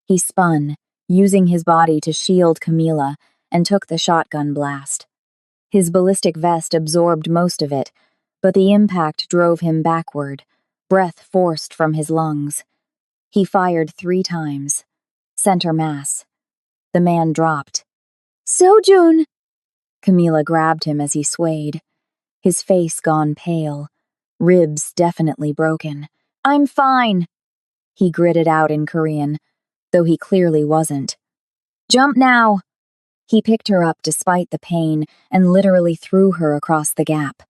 He spun, using his body to shield Camila, and took the shotgun blast. His ballistic vest absorbed most of it, but the impact drove him backward, breath forced from his lungs. He fired 3 times. Center mass. The man dropped. "Sojun!" Camila grabbed him as he swayed, his face gone pale, ribs definitely broken. "I'm fine," he gritted out in Korean, though he clearly wasn't. "Jump now!" He picked her up despite the pain and literally threw her across the gap.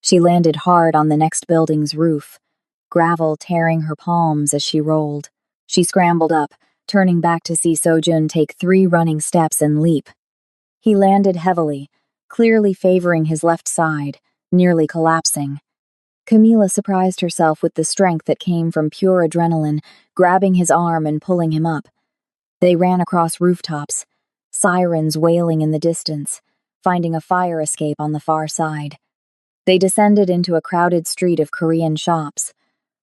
She landed hard on the next building's roof, gravel tearing her palms as she rolled. She scrambled up, turning back to see Sojun take 3 running steps and leap. He landed heavily, clearly favoring his left side, nearly collapsing. Camila surprised herself with the strength that came from pure adrenaline, grabbing his arm and pulling him up. They ran across rooftops, sirens wailing in the distance, finding a fire escape on the far side. They descended into a crowded street of Korean shops,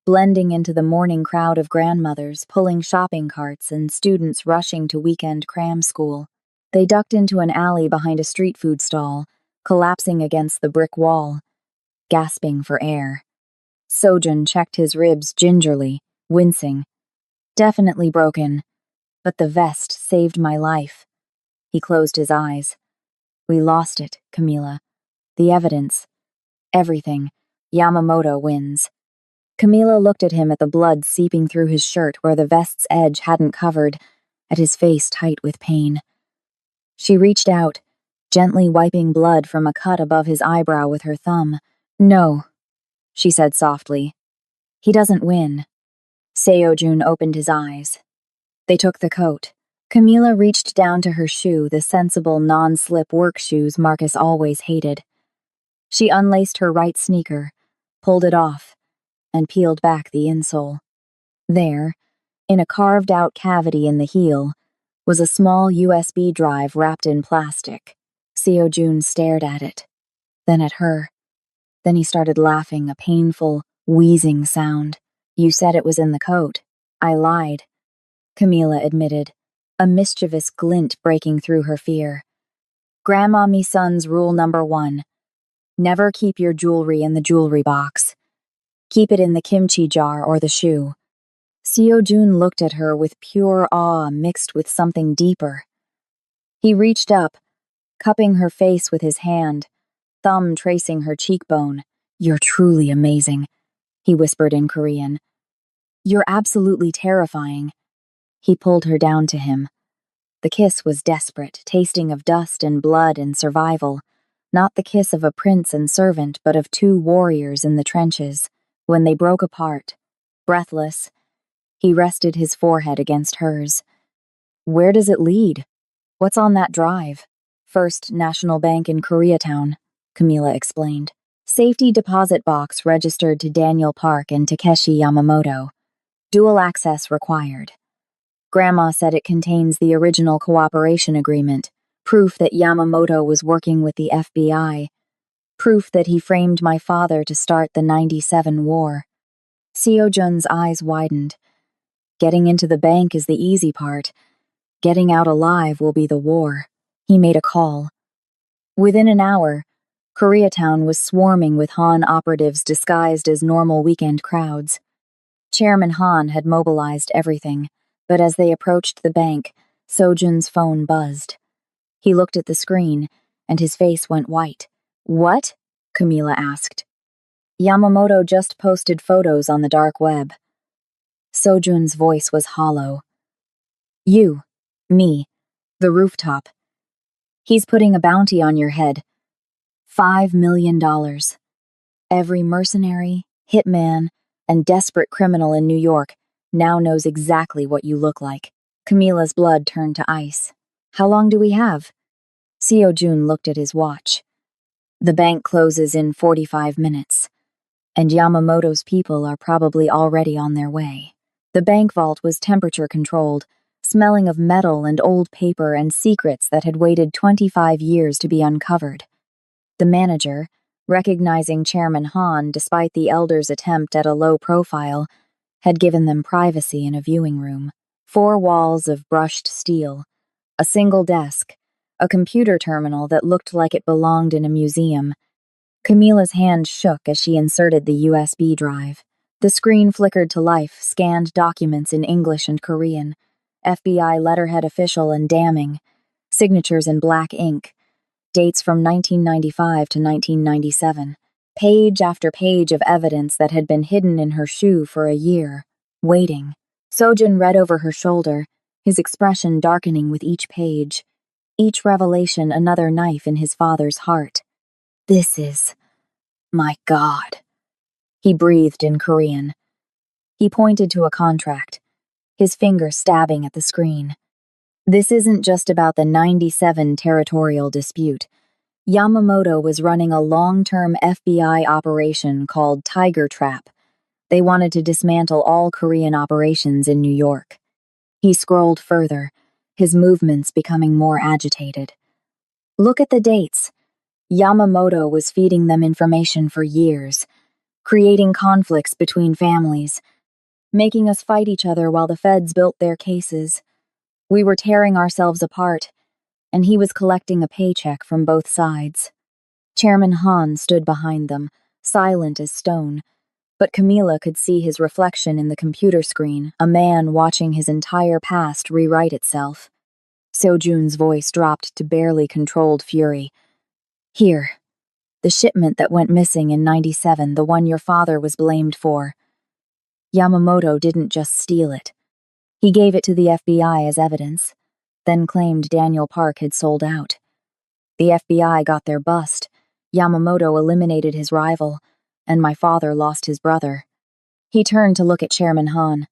blending into the morning crowd of grandmothers pulling shopping carts and students rushing to weekend cram school. They ducked into an alley behind a street food stall, collapsing against the brick wall. gasping for air. Sojun checked his ribs gingerly, wincing. Definitely broken, but the vest saved my life. He closed his eyes. We lost it, Camila. The evidence. Everything. Yamamoto wins. Camila looked at him at the blood seeping through his shirt where the vest's edge hadn't covered, at his face tight with pain. She reached out, gently wiping blood from a cut above his eyebrow with her thumb. No, she said softly. He doesn't win. Seojun opened his eyes. They took the coat. Camila reached down to her shoe, the sensible non-slip work shoes Marcus always hated. She unlaced her right sneaker, pulled it off, and peeled back the insole. There, in a carved-out cavity in the heel, was a small USB drive wrapped in plastic. Seojun stared at it, then at her. Then he started laughing, a painful, wheezing sound. You said it was in the coat. I lied, Camila admitted, a mischievous glint breaking through her fear. Grandma me son's rule number 1. Never keep your jewelry in the jewelry box. Keep it in the kimchi jar or the shoe. Seojun looked at her with pure awe mixed with something deeper. He reached up, cupping her face with his hand, thumb tracing her cheekbone. You're truly amazing, he whispered in Korean. You're absolutely terrifying. He pulled her down to him. The kiss was desperate, tasting of dust and blood and survival. Not the kiss of a prince and servant, but of 2 warriors in the trenches. When they broke apart, breathless, he rested his forehead against hers. Where does it lead? What's on that drive? First National Bank in Koreatown, Camila explained. Safety deposit box registered to Daniel Park and Takeshi Yamamoto. Dual access required. Grandma said it contains the original cooperation agreement, proof that Yamamoto was working with the FBI, proof that he framed my father to start the '97 war. Seojun's eyes widened. Getting into the bank is the easy part. Getting out alive will be the war. He made a call. Within an hour, Koreatown was swarming with Han operatives disguised as normal weekend crowds. Chairman Han had mobilized everything, but as they approached the bank, Sojun's phone buzzed. He looked at the screen, and his face went white. What? Camila asked. Yamamoto just posted photos on the dark web. Sojun's voice was hollow. You, me, the rooftop. He's putting a bounty on your head. $5 million. Every mercenary, hitman, and desperate criminal in New York now knows exactly what you look like. Camila's blood turned to ice. How long do we have? Seojun looked at his watch. The bank closes in 45 minutes, and Yamamoto's people are probably already on their way. The bank vault was temperature-controlled, smelling of metal and old paper and secrets that had waited 25 years to be uncovered. The manager, recognizing Chairman Han despite the elders' attempt at a low profile, had given them privacy in a viewing room. 4 walls of brushed steel, a single desk, a computer terminal that looked like it belonged in a museum. Camila's hand shook as she inserted the USB drive. The screen flickered to life, scanned documents in English and Korean, FBI letterhead official and damning, signatures in black ink, dates from 1995 to 1997, page after page of evidence that had been hidden in her shoe for a year, waiting. Sojun read over her shoulder, his expression darkening with each page, each revelation another knife in his father's heart. This is... my God. He breathed in Korean. He pointed to a contract, his finger stabbing at the screen. This isn't just about the '97 territorial dispute. Yamamoto was running a long-term FBI operation called Tiger Trap. They wanted to dismantle all Korean operations in New York. He scrolled further, his movements becoming more agitated. Look at the dates. Yamamoto was feeding them information for years, creating conflicts between families, making us fight each other while the feds built their cases. We were tearing ourselves apart, and he was collecting a paycheck from both sides. Chairman Han stood behind them, silent as stone, but Camila could see his reflection in the computer screen, a man watching his entire past rewrite itself. Seo-jun's voice dropped to barely controlled fury. Here. The shipment that went missing in '97, the one your father was blamed for. Yamamoto didn't just steal it. He gave it to the FBI as evidence, then claimed Daniel Park had sold out. The FBI got their bust, Yamamoto eliminated his rival, and my father lost his brother. He turned to look at Chairman Han.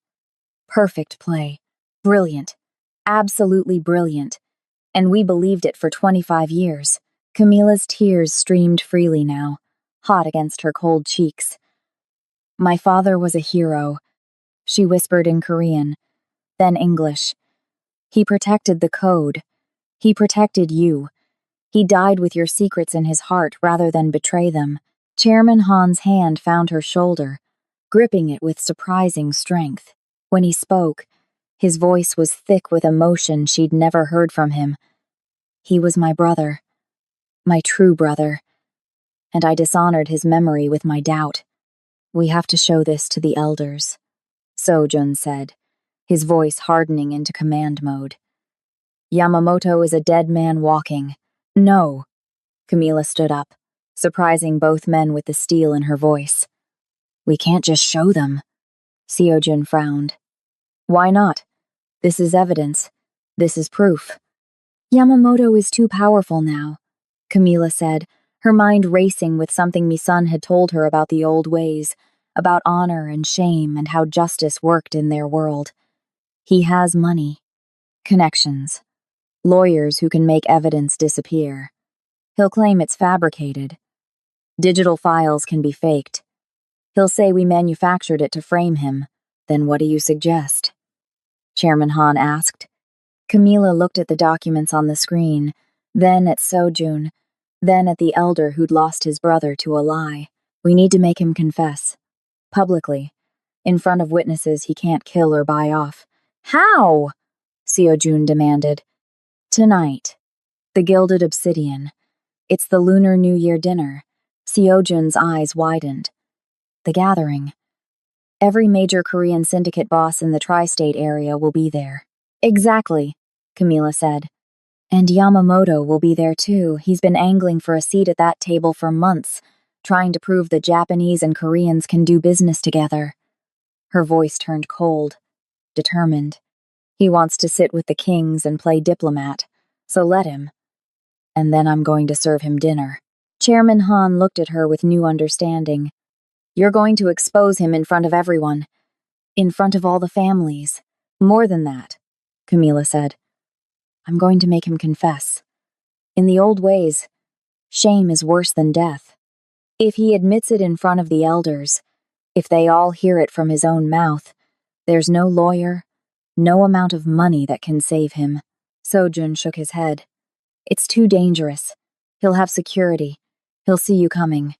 Perfect play. Brilliant. Absolutely brilliant. And we believed it for 25 years. Camila's tears streamed freely now, hot against her cold cheeks. My father was a hero, she whispered in Korean, then English. He protected the code. He protected you. He died with your secrets in his heart rather than betray them. Chairman Han's hand found her shoulder, gripping it with surprising strength. When he spoke, his voice was thick with emotion she'd never heard from him. He was my brother. My true brother. And I dishonored his memory with my doubt. We have to show this to the elders, Seo-jun said, his voice hardening into command mode. Yamamoto is a dead man walking. No. Camila stood up, surprising both men with the steel in her voice. We can't just show them. Seo-jun frowned. Why not? This is evidence. This is proof. Yamamoto is too powerful now, Camila said, her mind racing with something Misun had told her about the old ways, about honor and shame and how justice worked in their world. He has money, connections, lawyers who can make evidence disappear. He'll claim it's fabricated. Digital files can be faked. He'll say we manufactured it to frame him. Then what do you suggest? Chairman Han asked. Camila looked at the documents on the screen, then at Seo-jun, then at the elder who'd lost his brother to a lie. We need to make him confess. Publicly. In front of witnesses he can't kill or buy off. How? Seo-jun demanded. Tonight. The Gilded Obsidian. It's the Lunar New Year dinner. Seo-jun's eyes widened. The gathering. Every major Korean syndicate boss in the tri-state area will be there. Exactly, Camila said. And Yamamoto will be there too. He's been angling for a seat at that table for months, trying to prove the Japanese and Koreans can do business together. Her voice turned cold, determined. He wants to sit with the kings and play diplomat, so let him. And then I'm going to serve him dinner. Chairman Han looked at her with new understanding. You're going to expose him in front of everyone. In front of all the families. More than that, Camila said. I'm going to make him confess. In the old ways, shame is worse than death. If he admits it in front of the elders, if they all hear it from his own mouth, there's no lawyer, no amount of money that can save him. Seo-jun shook his head. It's too dangerous. He'll have security. He'll see you coming.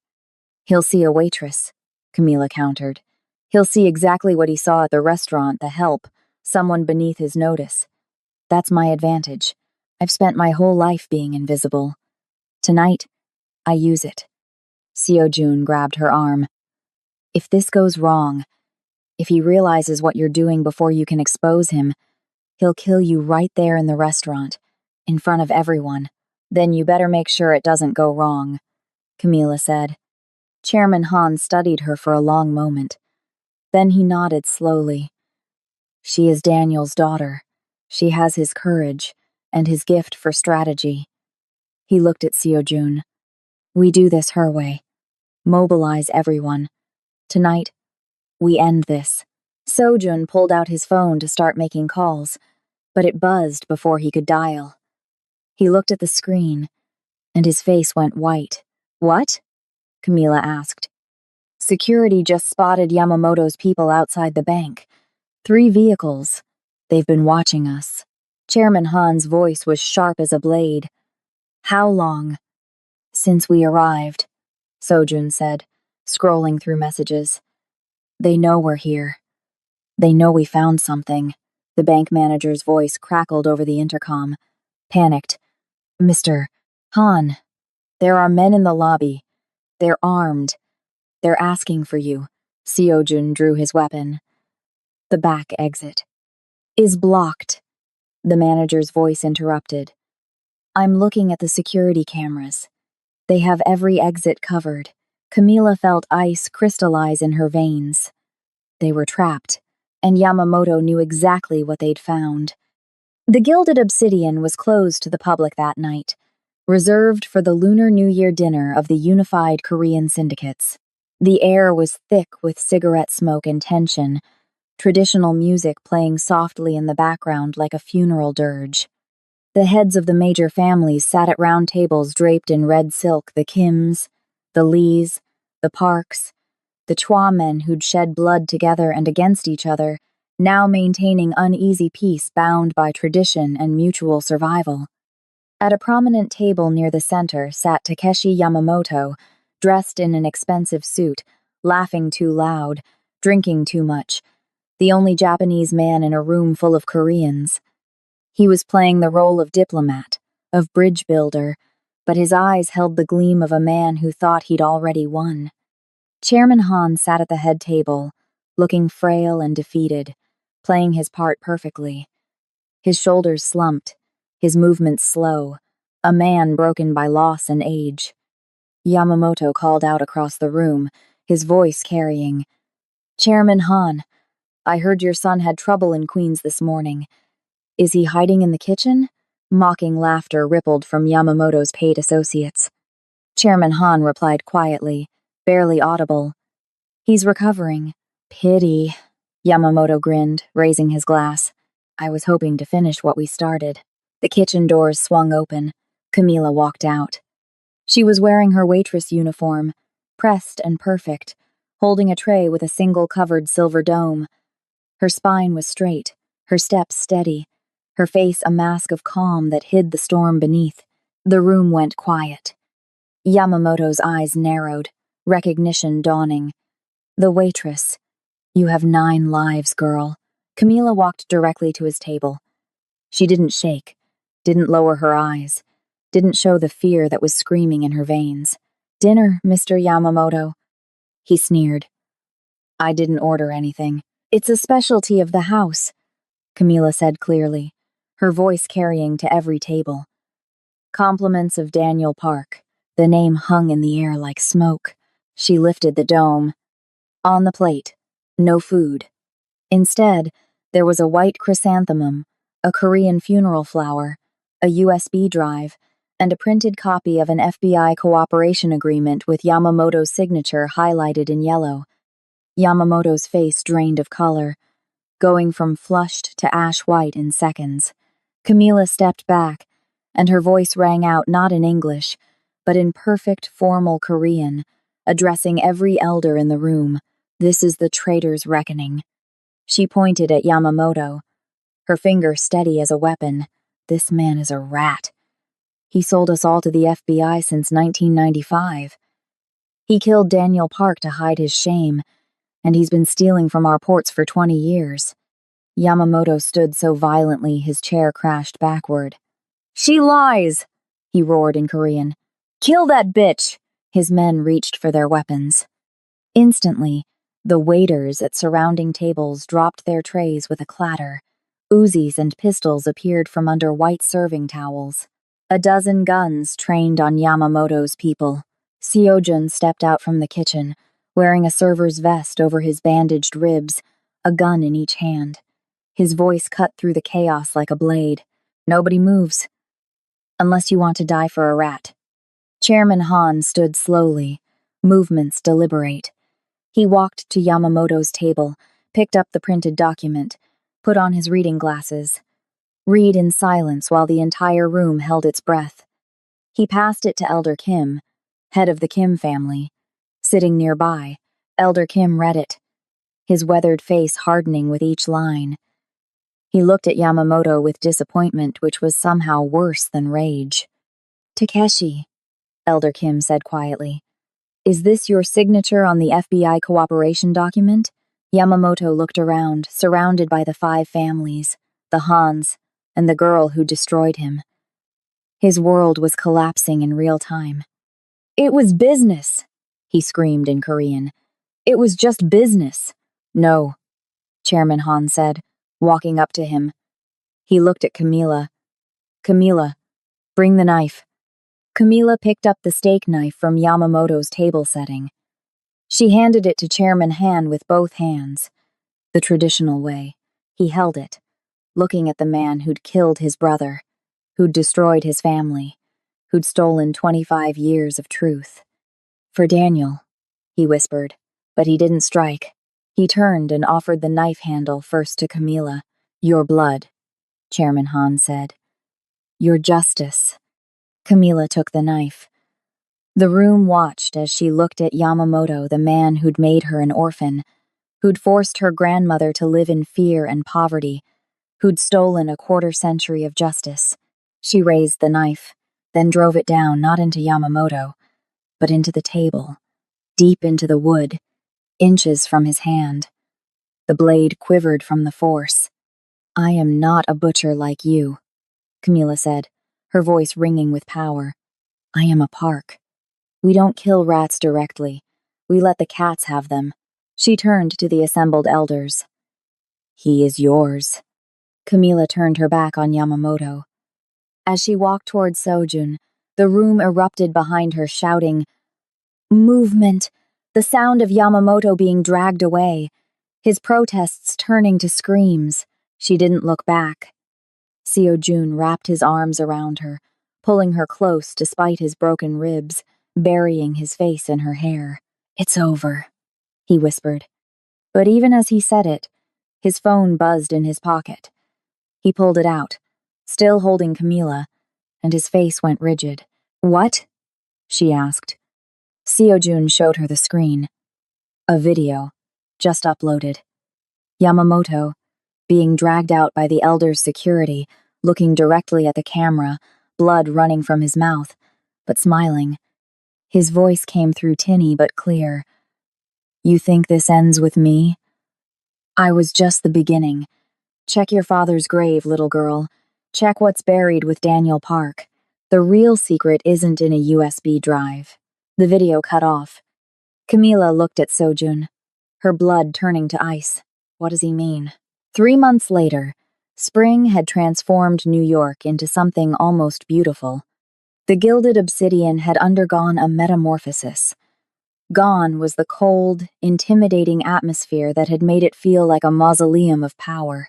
He'll see a waitress, Camila countered. He'll see exactly what he saw at the restaurant, the help, someone beneath his notice. That's my advantage. I've spent my whole life being invisible. Tonight, I use it. Seo-jun grabbed her arm. If this goes wrong, if he realizes what you're doing before you can expose him, he'll kill you right there in the restaurant, in front of everyone. Then you better make sure it doesn't go wrong, Camila said. Chairman Han studied her for a long moment. Then he nodded slowly. She is Daniel's daughter. She has his courage and his gift for strategy. He looked at Seo-jun. We do this her way. Mobilize everyone. Tonight, we end this. Seo-jun pulled out his phone to start making calls, but it buzzed before he could dial. He looked at the screen, and his face went white. What? Camila asked. Security just spotted Yamamoto's people outside the bank. 3 vehicles. They've been watching us. Chairman Han's voice was sharp as a blade. How long? Since we arrived, Seo-jun said, scrolling through messages. They know we're here. They know we found something. The bank manager's voice crackled over the intercom. Panicked. Mr. Han, there are men in the lobby. They're armed. They're asking for you. Seojun drew his weapon. The back exit is blocked, the manager's voice interrupted. I'm looking at the security cameras. They have every exit covered. Camila felt ice crystallize in her veins. They were trapped, and Yamamoto knew exactly what they'd found. The Gilded Obsidian was closed to the public that night, reserved for the Lunar New Year dinner of the Unified Korean Syndicates. The air was thick with cigarette smoke and tension, traditional music playing softly in the background like a funeral dirge. The heads of the major families sat at round tables draped in red silk: the Kims, the Lees, the Parks, the Chua men who'd shed blood together and against each other, now maintaining uneasy peace bound by tradition and mutual survival. At a prominent table near the center sat Takeshi Yamamoto, dressed in an expensive suit, laughing too loud, drinking too much, the only Japanese man in a room full of Koreans. He was playing the role of diplomat, of bridge builder, but his eyes held the gleam of a man who thought he'd already won. Chairman Han sat at the head table, looking frail and defeated, playing his part perfectly. His shoulders slumped, his movements slow, a man broken by loss and age. Yamamoto called out across the room, his voice carrying, "Chairman Han, I heard your son had trouble in Queens this morning. Is he hiding in the kitchen?" Mocking laughter rippled from Yamamoto's paid associates. Chairman Han replied quietly, barely audible, "He's recovering." "Pity," Yamamoto grinned, raising his glass. "I was hoping to finish what we started." The kitchen doors swung open. Camila walked out. She was wearing her waitress uniform, pressed and perfect, holding a tray with a single covered silver dome. Her spine was straight, her steps steady, her face a mask of calm that hid the storm beneath. The room went quiet. Yamamoto's eyes narrowed, recognition dawning. "The waitress. You have 9 lives, girl." Camila walked directly to his table. She didn't shake, didn't lower her eyes, didn't show the fear that was screaming in her veins. "Dinner, Mr. Yamamoto." He sneered. "I didn't order anything. It's a specialty of the house," Camila said clearly, her voice carrying to every table. "Compliments of Daniel Park." The name hung in the air like smoke. She lifted the dome. On the plate, no food. Instead, there was a white chrysanthemum, a Korean funeral flower, a USB drive, and a printed copy of an FBI cooperation agreement with Yamamoto's signature highlighted in yellow. Yamamoto's face drained of color, going from flushed to ash white in seconds. Camila stepped back, and her voice rang out not in English, but in perfect formal Korean, addressing every elder in the room. "This is the traitor's reckoning." She pointed at Yamamoto, her finger steady as a weapon. "This man is a rat. He sold us all to the FBI since 1995. He killed Daniel Park to hide his shame, and he's been stealing from our ports for 20 years. Yamamoto stood so violently his chair crashed backward. "She lies!" he roared in Korean. "Kill that bitch!" His men reached for their weapons. Instantly, the waiters at surrounding tables dropped their trays with a clatter. Uzis and pistols appeared from under white serving towels. A dozen guns trained on Yamamoto's people. Seojun stepped out from the kitchen, wearing a server's vest over his bandaged ribs, a gun in each hand. His voice cut through the chaos like a blade. "Nobody moves. Unless you want to die for a rat." Chairman Han stood slowly, movements deliberate. He walked to Yamamoto's table, picked up the printed document, put on his reading glasses. Read in silence while the entire room held its breath. He passed it to Elder Kim, head of the Kim family. Sitting nearby, Elder Kim read it, his weathered face hardening with each line. He looked at Yamamoto with disappointment which was somehow worse than rage. "Takeshi," Elder Kim said quietly, "is this your signature on the FBI cooperation document?" Yamamoto looked around, surrounded by the 5 families, the Hans, and the girl who destroyed him. His world was collapsing in real time. "It was business," he screamed in Korean. It was just business. No, Chairman Han said, walking up to him. He looked at Camila. Camila, bring the knife. Camila picked up the steak knife from Yamamoto's table setting. She handed it to Chairman Han with both hands. The traditional way. He held it, looking at the man who'd killed his brother, who'd destroyed his family, who'd stolen 25 years of truth. For Daniel, he whispered, but he didn't strike. He turned and offered the knife handle first to Camila. Your blood, Chairman Han said. Your justice. Camila took the knife. The room watched as she looked at Yamamoto, the man who'd made her an orphan, who'd forced her grandmother to live in fear and poverty, who'd stolen a quarter-century of justice. She raised the knife, then drove it down not into Yamamoto, but into the table, deep into the wood, inches from his hand. The blade quivered from the force. I am not a butcher like you, Camila said, her voice ringing with power. I am a park. We don't kill rats directly. We let the cats have them. She turned to the assembled elders. He is yours. Camila turned her back on Yamamoto. As she walked toward Sojun, the room erupted behind her, shouting, Movement! The sound of Yamamoto being dragged away, his protests turning to screams. She didn't look back. Seo-jun wrapped his arms around her, pulling her close despite his broken ribs, burying his face in her hair. It's over, he whispered. But even as he said it, his phone buzzed in his pocket. He pulled it out, still holding Camila, and his face went rigid. What? She asked. Seo-jun showed her the screen. A video, just uploaded. Yamamoto, being dragged out by the elder's security, looking directly at the camera, blood running from his mouth, but smiling. His voice came through tinny but clear. You think this ends with me? I was just the beginning. Check your father's grave, little girl. Check what's buried with Daniel Park. The real secret isn't in a USB drive. The video cut off. Camila looked at Sojun, her blood turning to ice. What does he mean? 3 months later, spring had transformed New York into something almost beautiful. The gilded obsidian had undergone a metamorphosis. Gone was the cold, intimidating atmosphere that had made it feel like a mausoleum of power.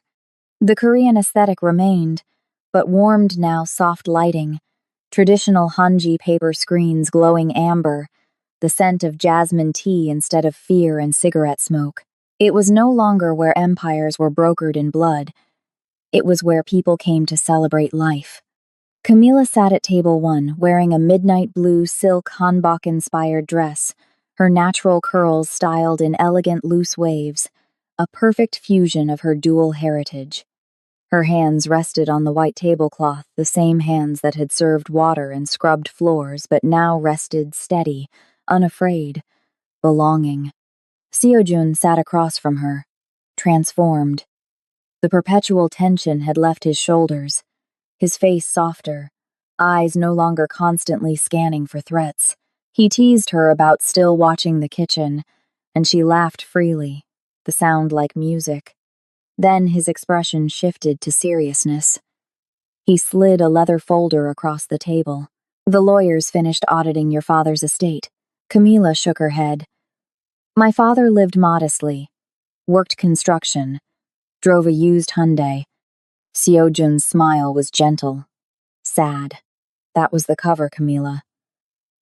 The Korean aesthetic remained, but warmed now soft lighting, traditional Hanji paper screens glowing amber, the scent of jasmine tea instead of fear and cigarette smoke. It was no longer where empires were brokered in blood. It was where people came to celebrate life. Camila sat at table 1, wearing a midnight blue silk hanbok-inspired dress, her natural curls styled in elegant loose waves, a perfect fusion of her dual heritage. Her hands rested on the white tablecloth, the same hands that had served water and scrubbed floors, but now rested steady, unafraid, belonging. Seo-jun sat across from her, transformed. The perpetual tension had left his shoulders, his face softer, eyes no longer constantly scanning for threats. He teased her about still watching the kitchen, and she laughed freely, the sound like music. Then his expression shifted to seriousness. He slid a leather folder across the table. The lawyers finished auditing your father's estate. Camila shook her head. My father lived modestly, worked construction, drove a used Hyundai. Seo-jun's smile was gentle, sad. That was the cover, Camila.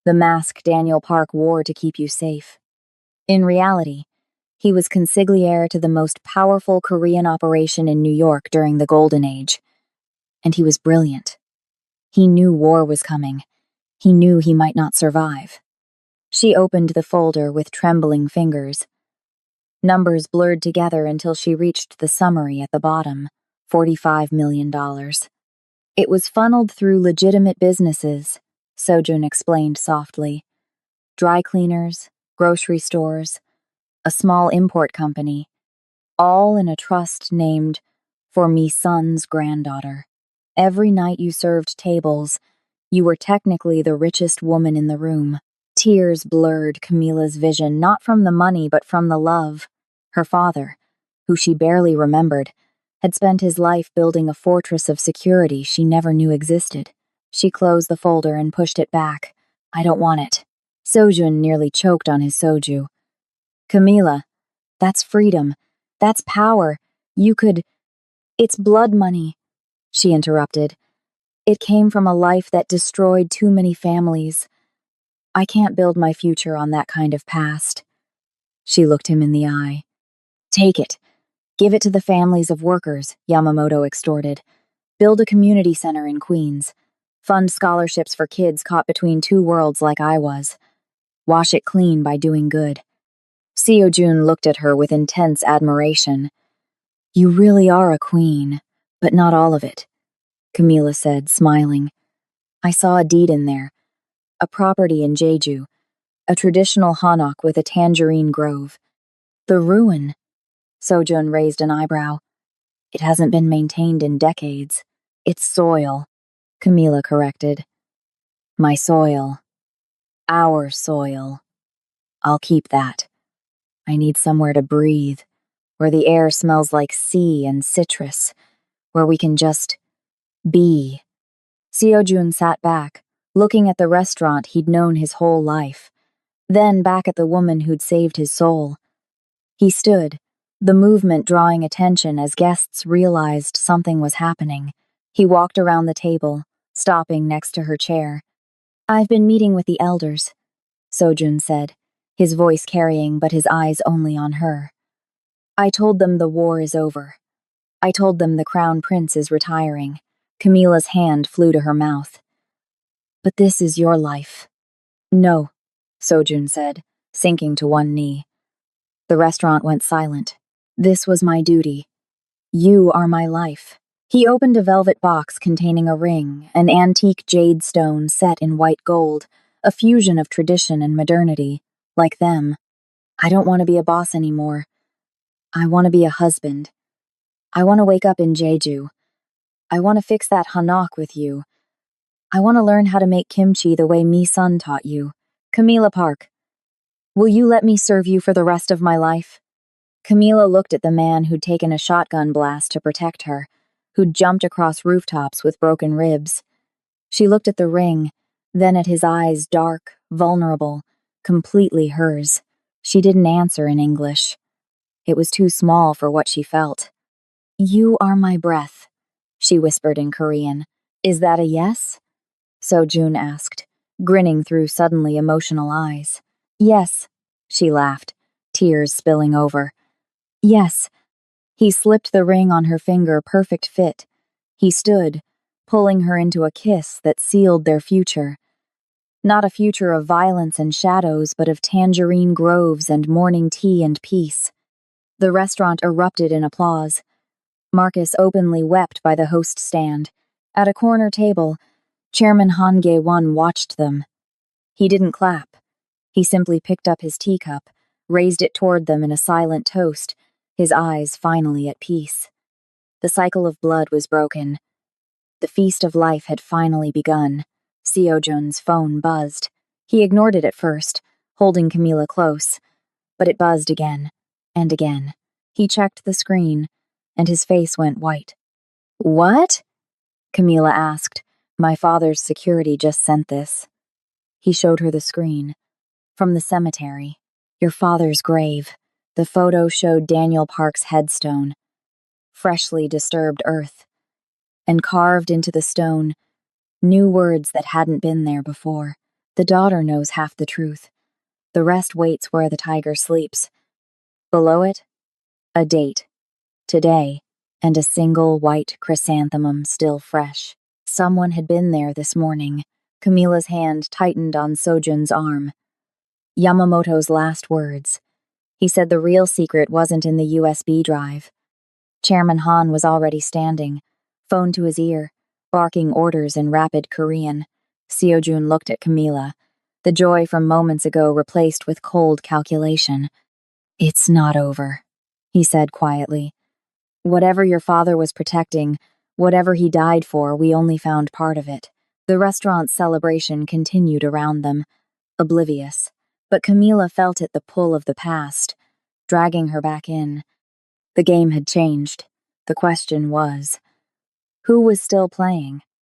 The mask Daniel Park wore to keep you safe. In reality, he was consigliere to the most powerful Korean operation in New York during the Golden Age. And he was brilliant. He knew war was coming. He knew he might not survive. She opened the folder with trembling fingers. Numbers blurred together until she reached the summary at the bottom, $45 million. It was funneled through legitimate businesses, Sojun explained softly. Dry cleaners, grocery stores, a small import company, all in a trust named For Me Son's Granddaughter. Every night you served tables, you were technically the richest woman in the room. Tears blurred Camila's vision, not from the money but from the love. Her father, who she barely remembered, had spent his life building a fortress of security she never knew existed. She closed the folder and pushed it back. I don't want it. Sojun nearly choked on his soju. Camila, that's freedom. That's power. You could... It's blood money, she interrupted. It came from a life that destroyed too many families. I can't build my future on that kind of past. She looked him in the eye. Take it. Give it to the families of workers, Yamamoto extorted. Build a community center in Queens. Fund scholarships for kids caught between two worlds like I was. Wash it clean by doing good. Seo-jun looked at her with intense admiration. You really are a queen, but not all of it, Camila said, smiling. I saw a deed in there. A property in Jeju. A traditional hanok with a tangerine grove. The ruin. Sojun raised an eyebrow. It hasn't been maintained in decades. It's soil, Camila corrected. My soil. Our soil. I'll keep that. I need somewhere to breathe, where the air smells like sea and citrus, where we can just be. Seo-jun sat back, looking at the restaurant he'd known his whole life, then back at the woman who'd saved his soul. He stood, the movement drawing attention as guests realized something was happening. He walked around the table, stopping next to her chair. I've been meeting with the elders, Sojun said, his voice carrying but his eyes only on her. I told them the war is over. I told them the crown prince is retiring. Camila's hand flew to her mouth. But this is your life. No, Sojun said, sinking to one knee. The restaurant went silent. This was my duty. You are my life. He opened a velvet box containing a ring, an antique jade stone set in white gold, a fusion of tradition and modernity, like them. I don't want to be a boss anymore. I want to be a husband. I want to wake up in Jeju. I want to fix that hanok with you. I want to learn how to make kimchi the way Mi-sun taught you. Camila Park. Will you let me serve you for the rest of my life? Camila looked at the man who'd taken a shotgun blast to protect her, who'd jumped across rooftops with broken ribs. She looked at the ring, then at his eyes, dark, vulnerable, completely hers. She didn't answer in English. It was too small for what she felt. You are my breath, she whispered in Korean. Is that a yes? Seo-jun asked, grinning through suddenly emotional eyes. Yes, she laughed, tears spilling over. Yes. He slipped the ring on her finger, perfect fit. He stood, pulling her into a kiss that sealed their future. Not a future of violence and shadows, but of tangerine groves and morning tea and peace. The restaurant erupted in applause. Marcus openly wept by the host stand. At a corner table, Chairman Han Ge-won watched them. He didn't clap. He simply picked up his teacup, raised it toward them in a silent toast, his eyes finally at peace. The cycle of blood was broken. The feast of life had finally begun. Seo-jun's phone buzzed. He ignored it at first, holding Camila close, but it buzzed again, and again. He checked the screen, and his face went white. What? Camila asked. My father's security just sent this. He showed her the screen. From the cemetery. Your father's grave. The photo showed Daniel Park's headstone. Freshly disturbed earth. And carved into the stone, new words that hadn't been there before. The daughter knows half the truth. The rest waits where the tiger sleeps. Below it, a date. Today, and a single white chrysanthemum still fresh. Someone had been there this morning. Camila's hand tightened on Sojun's arm. Yamamoto's last words. He said the real secret wasn't in the USB drive. Chairman Han was already standing, phone to his ear, barking orders in rapid Korean. Seo-jun looked at Camila, the joy from moments ago replaced with cold calculation. It's not over, he said quietly. Whatever your father was protecting, whatever he died for, we only found part of it. The restaurant's celebration continued around them. oblivious, but Camila felt it, the pull of the past, dragging her back in. The game had changed. The question was, who was still playing?